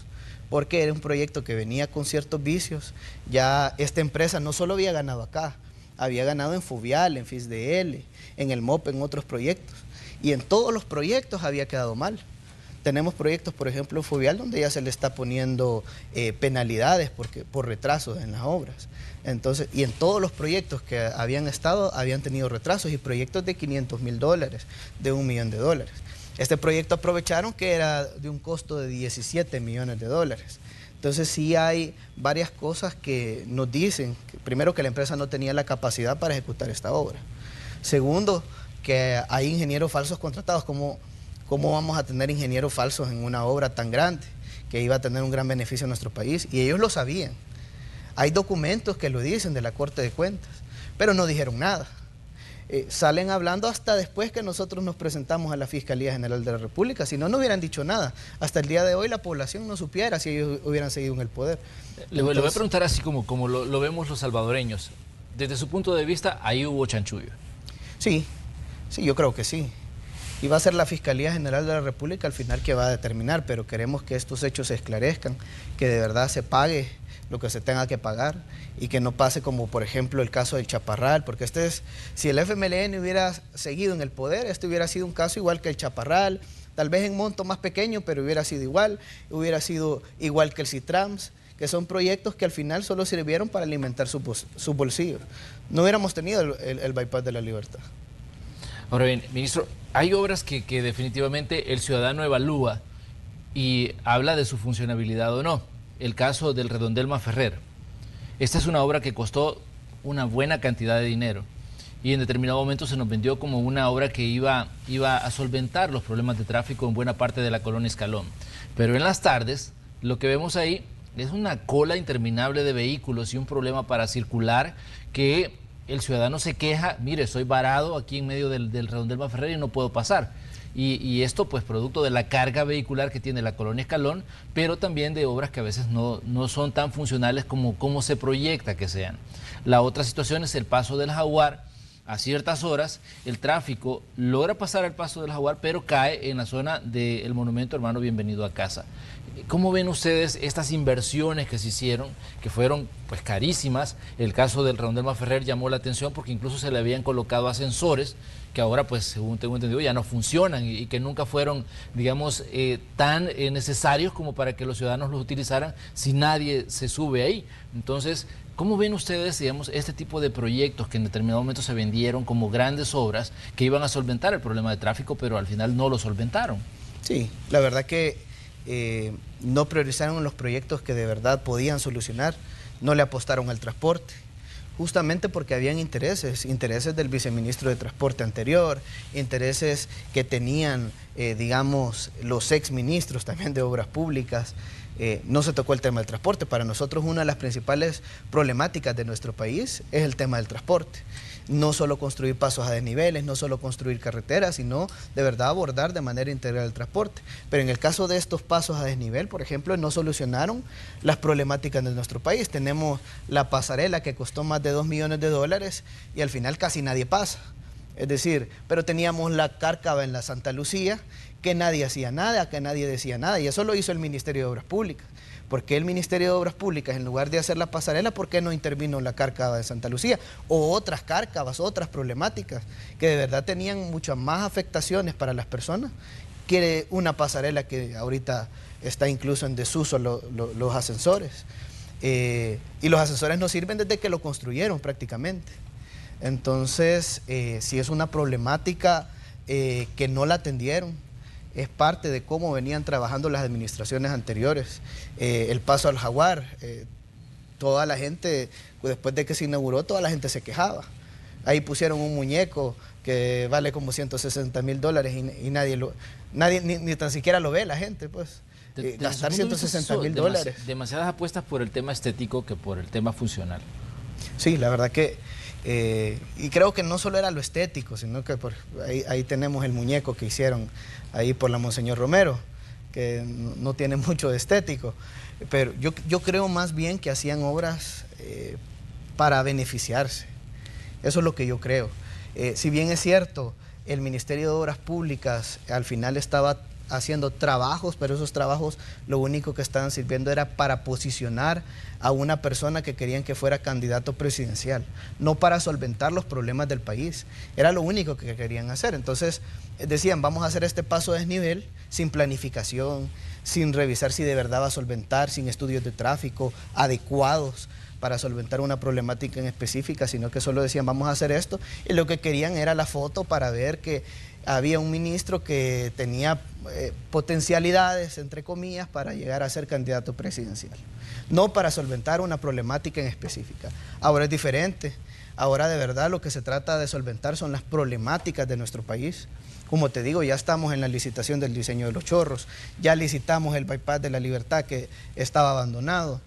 porque era un proyecto que venía con ciertos vicios. Ya esta empresa no solo había ganado acá, había ganado en Fovial, en FISDL, en el MOP, en otros proyectos, y en todos los proyectos había quedado mal. Tenemos proyectos, por ejemplo, en Fovial, donde ya se le está poniendo penalidades por retrasos en las obras. Entonces, y en todos los proyectos que habían estado, habían tenido retrasos, y proyectos de $500,000, de $1 millón. Este proyecto aprovecharon que era de un costo de $17 millones. Entonces sí hay varias cosas que nos dicen, primero, que la empresa no tenía la capacidad para ejecutar esta obra. Segundo, que hay ingenieros falsos contratados. ¿Cómo vamos a tener ingenieros falsos en una obra tan grande que iba a tener un gran beneficio a nuestro país? Y ellos lo sabían. Hay documentos que lo dicen de la Corte de Cuentas, pero no dijeron nada. Salen hablando hasta después que nosotros nos presentamos a la Fiscalía General de la República. Si no, no hubieran dicho nada. Hasta el día de hoy la población no supiera si ellos hubieran seguido en el poder. Le voy a preguntar así como lo vemos los salvadoreños. Desde su punto de vista, ahí hubo chanchullo. Sí, yo creo que sí. Y va a ser la Fiscalía General de la República al final que va a determinar, pero queremos que estos hechos se esclarezcan, que de verdad se pague lo que se tenga que pagar y que no pase como, por ejemplo, el caso del Chaparral, porque si el FMLN hubiera seguido en el poder, este hubiera sido un caso igual que el Chaparral, tal vez en monto más pequeño, pero hubiera sido igual que el Citrams, que son proyectos que al final solo sirvieron para alimentar sus bolsillos. No hubiéramos tenido el Bypass de la Libertad. Ahora bien, ministro, hay obras que definitivamente el ciudadano evalúa y habla de su funcionabilidad o no. El caso del Redondel Maferrer. Esta es una obra que costó una buena cantidad de dinero y en determinado momento se nos vendió como una obra que iba a solventar los problemas de tráfico en buena parte de la colonia Escalón. Pero en las tardes, lo que vemos ahí es una cola interminable de vehículos y un problema para circular que el ciudadano se queja: mire, estoy varado aquí en medio del Redondel Maferrer y no puedo pasar. Y esto pues producto de la carga vehicular que tiene la colonia Escalón, pero también de obras que a veces no son tan funcionales como se proyecta que sean. La otra situación es el paso del Jaguar a ciertas horas, el tráfico logra pasar al Paso del Jaguar, pero cae en la zona del monumento Hermano Bienvenido a Casa. ¿Cómo ven ustedes estas inversiones que se hicieron, que fueron pues carísimas? El caso del Redondel Maferrer llamó la atención porque incluso se le habían colocado ascensores que ahora, pues según tengo entendido, ya no funcionan y que nunca fueron, digamos, tan necesarios como para que los ciudadanos los utilizaran si nadie se sube ahí. Entonces, ¿cómo ven ustedes, digamos, este tipo de proyectos que en determinado momento se vendieron como grandes obras que iban a solventar el problema de tráfico, pero al final no lo solventaron? Sí, la verdad que no priorizaron los proyectos que de verdad podían solucionar, no le apostaron al transporte, justamente porque habían intereses del viceministro de Transporte anterior, intereses que tenían, digamos, los exministros también de Obras Públicas. No se tocó el tema del transporte. Para nosotros una de las principales problemáticas de nuestro país es el tema del transporte. No solo construir pasos a desniveles, no solo construir carreteras, sino de verdad abordar de manera integral el transporte. Pero en el caso de estos pasos a desnivel, por ejemplo, no solucionaron las problemáticas de nuestro país. Tenemos la pasarela que costó más de $2 millones y al final casi nadie pasa. Es decir, pero teníamos la cárcava en la Santa Lucía, que nadie hacía nada, que nadie decía nada, y eso lo hizo el Ministerio de Obras Públicas. ¿Por qué el Ministerio de Obras Públicas, en lugar de hacer la pasarela, por qué no intervino en la cárcava de Santa Lucía? O otras cárcavas, otras problemáticas, que de verdad tenían muchas más afectaciones para las personas que una pasarela que ahorita está incluso en desuso los ascensores. Y los ascensores no sirven desde que lo construyeron prácticamente. Entonces, si es una problemática que no la atendieron, es parte de cómo venían trabajando las administraciones anteriores. El Paso al Jaguar, toda la gente, después de que se inauguró, toda la gente se quejaba. Ahí pusieron un muñeco que vale como $160.000 y nadie ni tan siquiera lo ve la gente, pues. Gastar $160.000. Demasiadas apuestas por el tema estético que por el tema funcional. Sí, la verdad que y creo que no solo era lo estético, sino que ahí tenemos el muñeco que hicieron ahí por la Monseñor Romero, que no tiene mucho de estético, pero yo creo más bien que hacían obras para beneficiarse. Eso es lo que yo creo. Si bien es cierto, el Ministerio de Obras Públicas al final estaba haciendo trabajos, pero esos trabajos lo único que estaban sirviendo era para posicionar a una persona que querían que fuera candidato presidencial, no para solventar los problemas del país. Era lo único que querían hacer. Entonces decían, vamos a hacer este paso de desnivel sin planificación, sin revisar si de verdad va a solventar, sin estudios de tráfico adecuados para solventar una problemática en específica, sino que solo decían, vamos a hacer esto, y lo que querían era la foto para ver que había un ministro que tenía potencialidades, entre comillas, para llegar a ser candidato presidencial, no para solventar una problemática en específica. Ahora es diferente, ahora de verdad lo que se trata de solventar son las problemáticas de nuestro país. Como te digo, ya estamos en la licitación del diseño de los chorros, ya licitamos el bypass de la Libertad que estaba abandonado,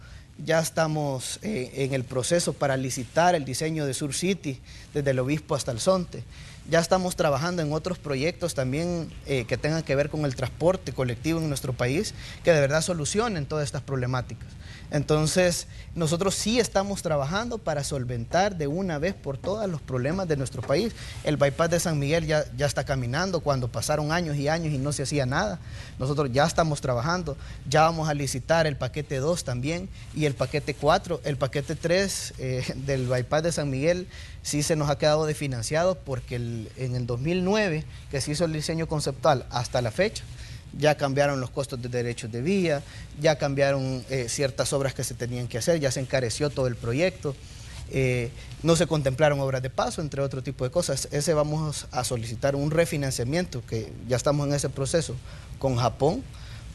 ya estamos en el proceso para licitar el diseño de Sur City, desde el Obispo hasta el Zonte. Ya estamos trabajando en otros proyectos también que tengan que ver con el transporte colectivo en nuestro país, que de verdad solucionen todas estas problemáticas. Entonces, nosotros sí estamos trabajando para solventar de una vez por todas los problemas de nuestro país. El bypass de San Miguel ya está caminando, cuando pasaron años y años y no se hacía nada. Nosotros ya estamos trabajando, ya vamos a licitar el paquete 2 también y el paquete 4. El paquete 3 del bypass de San Miguel sí se nos ha quedado desfinanciado porque en el 2009, que se hizo el diseño conceptual hasta la fecha, ya cambiaron los costos de derechos de vía, ya cambiaron ciertas obras que se tenían que hacer, ya se encareció todo el proyecto, no se contemplaron obras de paso, entre otro tipo de cosas. Ese vamos a solicitar un refinanciamiento, que ya estamos en ese proceso con Japón,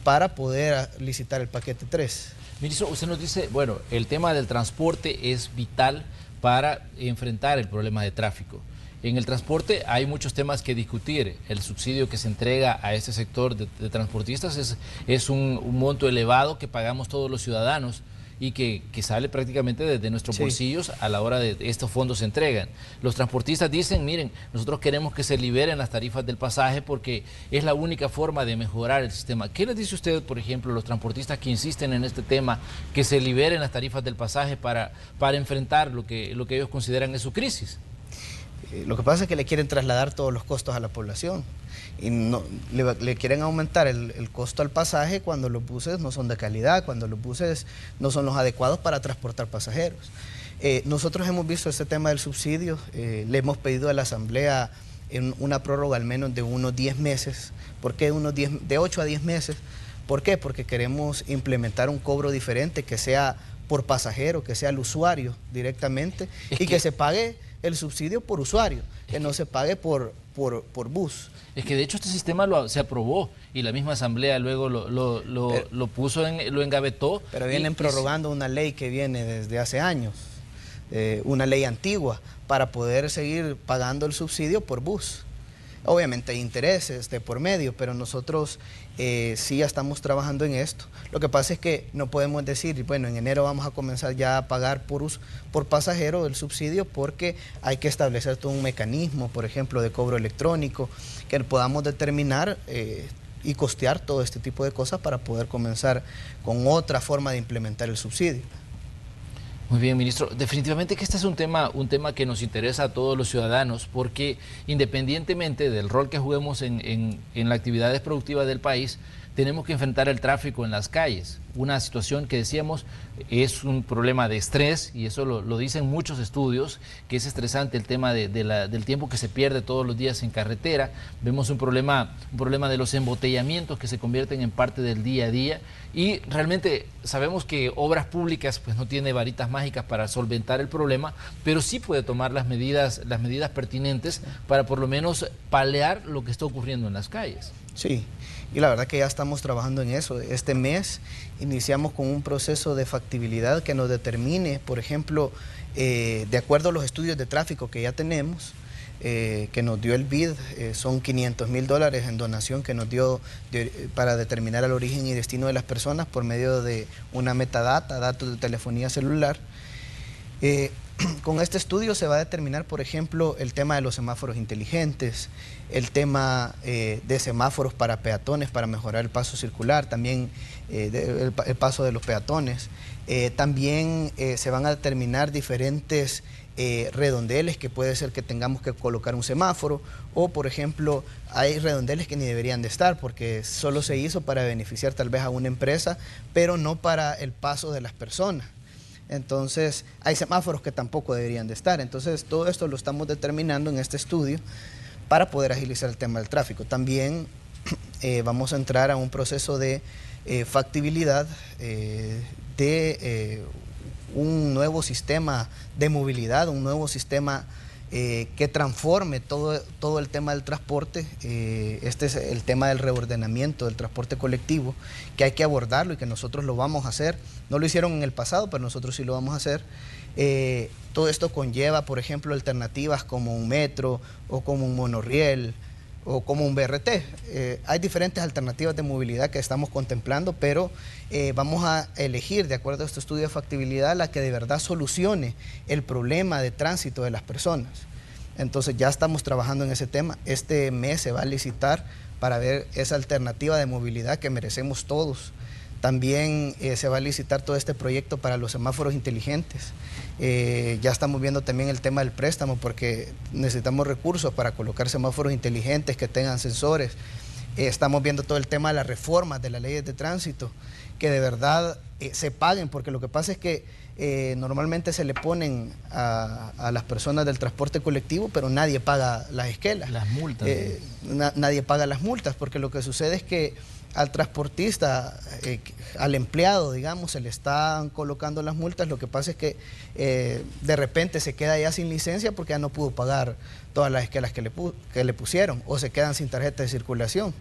para poder licitar el paquete 3. Ministro, usted nos dice, bueno, el tema del transporte es vital para enfrentar el problema de tráfico. En el transporte hay muchos temas que discutir. El subsidio que se entrega a este sector de transportistas es un monto elevado que pagamos todos los ciudadanos y que sale prácticamente desde nuestros bolsillos a la hora de estos fondos se entregan. Los transportistas dicen, miren, nosotros queremos que se liberen las tarifas del pasaje porque es la única forma de mejorar el sistema. ¿Qué les dice usted, por ejemplo, a los transportistas que insisten en este tema, que se liberen las tarifas del pasaje para enfrentar lo que ellos consideran es su crisis? Lo que pasa es que le quieren trasladar todos los costos a la población y no, le quieren aumentar el costo al pasaje cuando los buses no son de calidad, cuando los buses no son los adecuados para transportar pasajeros. Nosotros hemos visto este tema del subsidio, le hemos pedido a la Asamblea una prórroga al menos de unos 10 meses. ¿Por qué de 8 a 10 meses? ¿Por qué? Porque queremos implementar un cobro diferente que sea por pasajero, que sea el usuario directamente y que se pague el subsidio por usuario, que no se pague por bus. Es que de hecho este sistema se aprobó y la misma Asamblea luego lo puso, lo engavetó. Pero vienen prorrogando una ley que viene desde hace años, una ley antigua, para poder seguir pagando el subsidio por bus. Obviamente hay intereses de por medio, pero nosotros sí ya estamos trabajando en esto. Lo que pasa es que no podemos decir, bueno, en enero vamos a comenzar ya a pagar por pasajero el subsidio, porque hay que establecer todo un mecanismo, por ejemplo, de cobro electrónico, que podamos determinar y costear todo este tipo de cosas para poder comenzar con otra forma de implementar el subsidio. Muy bien, ministro. Definitivamente que este es un tema que nos interesa a todos los ciudadanos, porque independientemente del rol que juguemos en las actividades productivas del país, tenemos que enfrentar el tráfico en las calles. Una situación que decíamos es un problema de estrés, y eso lo dicen muchos estudios, que es estresante el tema del tiempo que se pierde todos los días en carretera. Vemos un problema de los embotellamientos que se convierten en parte del día a día, y realmente sabemos que Obras Públicas pues no tiene varitas mágicas para solventar el problema, pero sí puede tomar las medidas pertinentes para por lo menos paliar lo que está ocurriendo en las calles. Sí, y la verdad que ya estamos trabajando en eso. Este mes iniciamos con un proceso de factibilidad que nos determine, por ejemplo, de acuerdo a los estudios de tráfico que ya tenemos, que nos dio el BID, son $500,000 en donación que nos dio para determinar el origen y destino de las personas por medio de una metadata, datos de telefonía celular. Con este estudio se va a determinar, por ejemplo, el tema de los semáforos inteligentes, el tema de semáforos para peatones, para mejorar el paso circular, también el paso de los peatones. También se van a determinar diferentes redondeles que puede ser que tengamos que colocar un semáforo, o por ejemplo hay redondeles que ni deberían de estar porque solo se hizo para beneficiar tal vez a una empresa, pero no para el paso de las personas. Entonces hay semáforos que tampoco deberían de estar. Entonces todo esto lo estamos determinando en este estudio para poder agilizar el tema del tráfico. También vamos a entrar a un proceso de factibilidad de un nuevo sistema de movilidad, un nuevo sistema que transforme todo el tema del transporte. Este es el tema del reordenamiento del transporte colectivo, que hay que abordarlo y que nosotros lo vamos a hacer. No lo hicieron en el pasado, pero nosotros sí lo vamos a hacer. Todo esto conlleva, por ejemplo, alternativas como un metro o como un monorriel o como un BRT. Hay diferentes alternativas de movilidad que estamos contemplando, pero vamos a elegir, de acuerdo a este estudio de factibilidad, la que de verdad solucione el problema de tránsito de las personas. Entonces ya estamos trabajando en ese tema. Este mes se va a licitar para ver esa alternativa de movilidad que merecemos todos. También se va a licitar todo este proyecto para los semáforos inteligentes. Ya estamos viendo también el tema del préstamo, porque necesitamos recursos para colocar semáforos inteligentes que tengan sensores. Estamos viendo todo el tema de las reformas de las leyes de tránsito, que de verdad se paguen, porque lo que pasa es que normalmente se le ponen a las personas del transporte colectivo, pero nadie paga las esquelas. Las multas. Nadie paga las multas, porque lo que sucede es que al transportista, al empleado, digamos, se le están colocando las multas. Lo que pasa es que de repente se queda ya sin licencia porque ya no pudo pagar todas las esquelas que le pusieron, o se quedan sin tarjeta de circulación.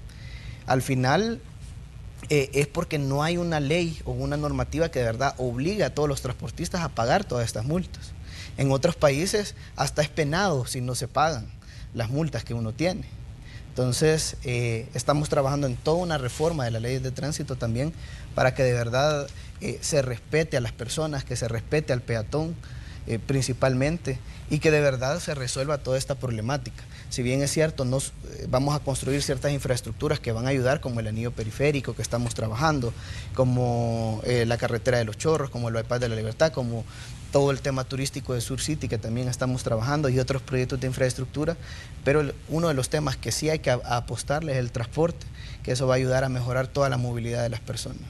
Al final es porque no hay una ley o una normativa que de verdad obligue a todos los transportistas a pagar todas estas multas. En otros países hasta es penado si no se pagan las multas que uno tiene. Entonces, estamos trabajando en toda una reforma de las leyes de tránsito también para que de verdad se respete a las personas, que se respete al peatón, principalmente, y que de verdad se resuelva toda esta problemática. Si bien es cierto, vamos a construir ciertas infraestructuras que van a ayudar, como el anillo periférico que estamos trabajando, como la carretera de los Chorros, como el bypass de la Libertad, como todo el tema turístico de Sur City que también estamos trabajando y otros proyectos de infraestructura, pero uno de los temas que sí hay que apostarle es el transporte, que eso va a ayudar a mejorar toda la movilidad de las personas.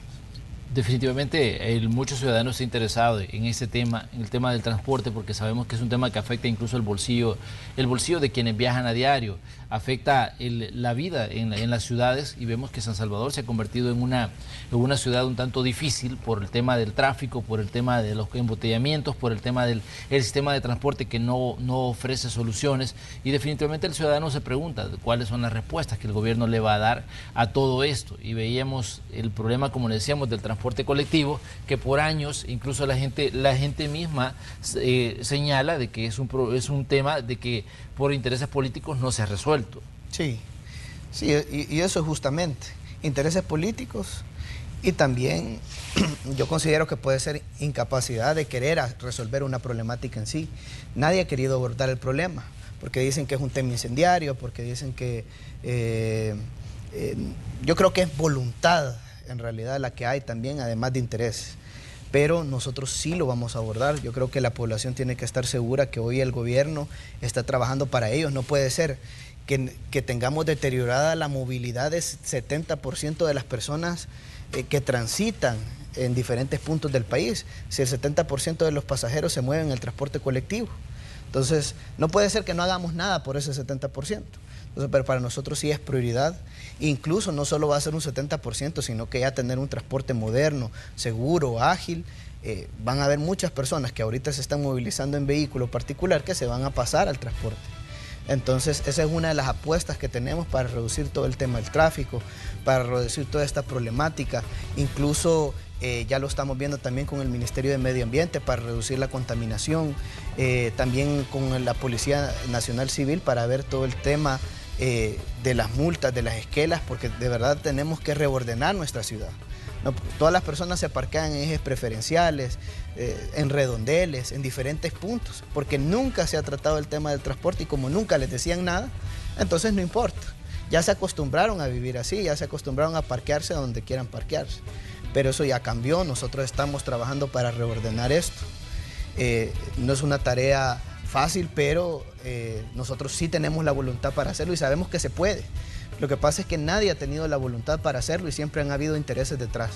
Definitivamente, muchos ciudadanos están interesados en este tema, en el tema del transporte, porque sabemos que es un tema que afecta incluso el bolsillo de quienes viajan a diario, afecta la vida en las ciudades, y vemos que San Salvador se ha convertido en una ciudad un tanto difícil por el tema del tráfico, por el tema de los embotellamientos, por el tema del sistema de transporte que no ofrece soluciones, y definitivamente el ciudadano se pregunta cuáles son las respuestas que el gobierno le va a dar a todo esto. Y veíamos el problema, como le decíamos, del transporte colectivo, que por años incluso la gente misma señala de que es un tema de que por intereses políticos no se ha resuelto. Sí, sí, y eso es justamente intereses políticos, y también yo considero que puede ser incapacidad de querer resolver una problemática en sí. Nadie ha querido abordar el problema, porque dicen que es un tema incendiario, porque dicen que yo creo que es voluntad en realidad la que hay también, además de intereses. Pero nosotros sí lo vamos a abordar. Yo creo que la población tiene que estar segura que hoy el gobierno está trabajando para ellos. No puede ser que tengamos deteriorada la movilidad de 70% de las personas que transitan en diferentes puntos del país, si el 70% de los pasajeros se mueven en el transporte colectivo. Entonces, no puede ser que no hagamos nada por ese 70%. Entonces, pero para nosotros sí es prioridad. Incluso no solo va a ser un 70%, sino que ya tener un transporte moderno, seguro, ágil. Van a haber muchas personas que ahorita se están movilizando en vehículo particular que se van a pasar al transporte. Entonces, esa es una de las apuestas que tenemos para reducir todo el tema del tráfico, para reducir toda esta problemática. Incluso ya lo estamos viendo también con el Ministerio de Medio Ambiente para reducir la contaminación, también con la Policía Nacional Civil para ver todo el tema de las multas, de las esquelas, porque de verdad tenemos que reordenar nuestra ciudad. No, todas las personas se parquean en ejes preferenciales, en redondeles, en diferentes puntos, porque nunca se ha tratado el tema del transporte, y como nunca les decían nada, entonces no importa. Ya se acostumbraron a vivir así, ya se acostumbraron a parquearse donde quieran parquearse. Pero eso ya cambió, nosotros estamos trabajando para reordenar esto. No es una tarea fácil, pero nosotros sí tenemos la voluntad para hacerlo y sabemos que se puede. Lo que pasa es que nadie ha tenido la voluntad para hacerlo y siempre han habido intereses detrás.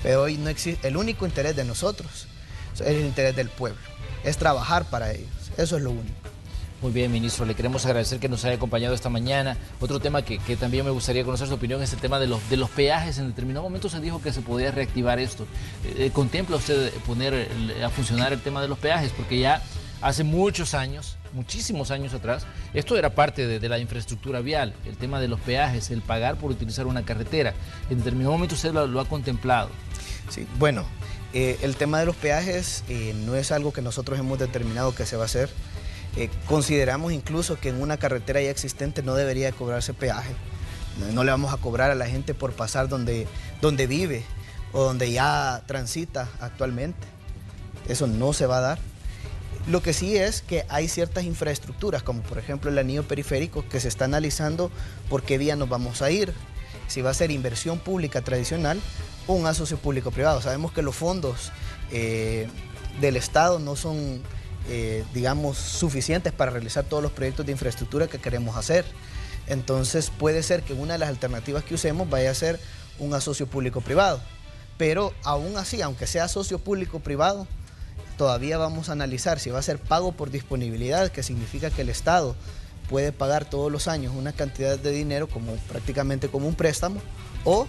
Pero hoy no existe, el único interés de nosotros es el interés del pueblo, es trabajar para ellos, eso es lo único. Muy bien, ministro, le queremos agradecer que nos haya acompañado esta mañana. Otro tema que también me gustaría conocer su opinión es el tema de los peajes. En determinado momento se dijo que se podía reactivar esto. ¿Contempla usted poner a funcionar el tema de los peajes? Porque ya hace muchos años, muchísimos años atrás, esto era parte de la infraestructura vial, el tema de los peajes, el pagar por utilizar una carretera. En determinado momento usted lo ha contemplado. Sí, bueno, el tema de los peajes no es algo que nosotros hemos determinado que se va a hacer. Consideramos incluso que en una carretera ya existente no debería cobrarse peaje. No le vamos a cobrar a la gente por pasar donde vive o donde ya transita actualmente. Eso no se va a dar. Lo que sí es que hay ciertas infraestructuras, como por ejemplo el anillo periférico, que se está analizando por qué vía nos vamos a ir. Si va a ser inversión pública tradicional o un asocio público-privado. Sabemos que los fondos del Estado no son digamos, suficientes para realizar todos los proyectos de infraestructura que queremos hacer. Entonces puede ser que una de las alternativas que usemos vaya a ser un asocio público-privado. Pero aún así, aunque sea asocio público-privado, todavía vamos a analizar si va a ser pago por disponibilidad, que significa que el Estado puede pagar todos los años una cantidad de dinero prácticamente como un préstamo, o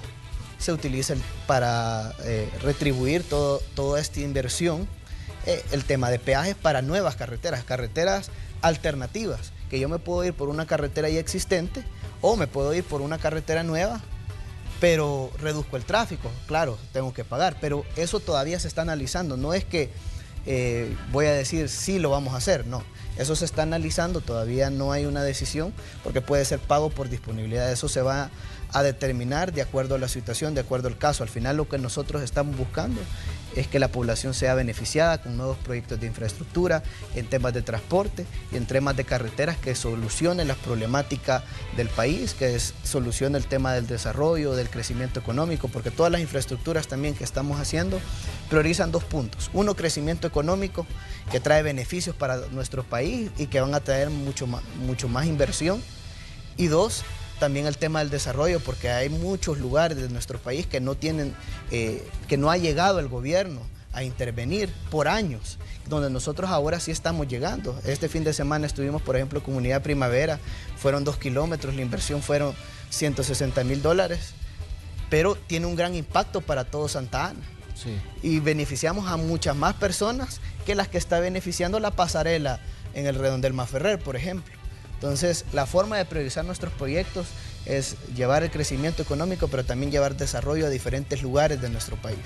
se utiliza para retribuir toda esta inversión, el tema de peajes para nuevas carreteras alternativas, que yo me puedo ir por una carretera ya existente o me puedo ir por una carretera nueva, pero reduzco el tráfico, claro, tengo que pagar, pero eso todavía se está analizando, no es que voy a decir sí lo vamos a hacer, no, eso se está analizando, todavía no hay una decisión porque puede ser pago por disponibilidad, eso se va a determinar de acuerdo a la situación, de acuerdo al caso. Al final lo que nosotros estamos buscando es que la población sea beneficiada con nuevos proyectos de infraestructura, en temas de transporte y en temas de carreteras que solucionen las problemáticas del país, que solucione el tema del desarrollo, del crecimiento económico, porque todas las infraestructuras también que estamos haciendo priorizan 2 puntos. Uno, crecimiento económico, que trae beneficios para nuestro país y que van a traer mucho más inversión. Y 2, también el tema del desarrollo, porque hay muchos lugares de nuestro país que no tienen, que no ha llegado el gobierno a intervenir por años, donde nosotros ahora sí estamos llegando. Este fin de semana estuvimos, por ejemplo, Comunidad Primavera, fueron 2 kilómetros, la inversión fueron $160,000, pero tiene un gran impacto para todo Santa Ana. Sí. Y beneficiamos a muchas más personas que las que está beneficiando la pasarela en el Redondel Maferrer, por ejemplo. Entonces, la forma de priorizar nuestros proyectos es llevar el crecimiento económico, pero también llevar desarrollo a diferentes lugares de nuestro país.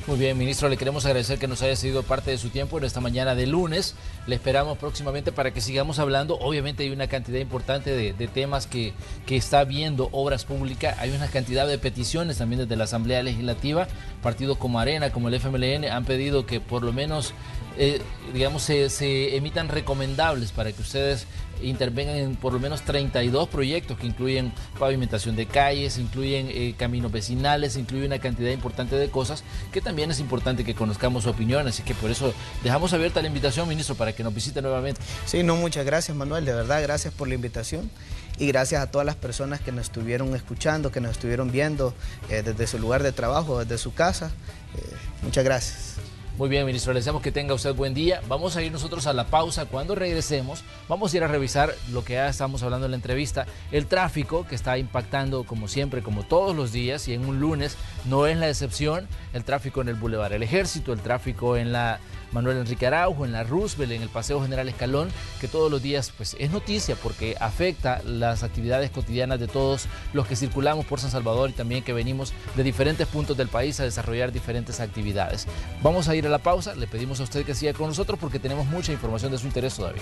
Muy bien, ministro, le queremos agradecer que nos haya cedido parte de su tiempo en esta mañana de lunes. Le esperamos próximamente para que sigamos hablando. Obviamente hay una cantidad importante de temas que está viendo Obras Públicas. Hay una cantidad de peticiones también desde la Asamblea Legislativa. Partidos como Arena, como el FMLN, han pedido que por lo menos se emitan recomendables para que ustedes intervengan en por lo menos 32 proyectos que incluyen pavimentación de calles, incluyen caminos vecinales, incluyen una cantidad importante de cosas que también es importante que conozcamos su opinión, así que por eso dejamos abierta la invitación, ministro, para que nos visite nuevamente. Sí, no, muchas gracias, Manuel, de verdad, gracias por la invitación y gracias a todas las personas que nos estuvieron escuchando, que nos estuvieron viendo desde su lugar de trabajo, desde su casa. Muchas gracias. Muy bien, ministro, le deseamos que tenga usted buen día. Vamos a ir nosotros a la pausa. Cuando regresemos, vamos a ir a revisar lo que ya estamos hablando en la entrevista, el tráfico que está impactando como siempre, como todos los días, y en un lunes no es la excepción, el tráfico en el Boulevard El Ejército, el tráfico en la Manuel Enrique Araujo, en la Roosevelt, en el Paseo General Escalón, que todos los días pues es noticia porque afecta las actividades cotidianas de todos los que circulamos por San Salvador y también que venimos de diferentes puntos del país a desarrollar diferentes actividades. Vamos a ir a la pausa, le pedimos a usted que siga con nosotros porque tenemos mucha información de su interés todavía.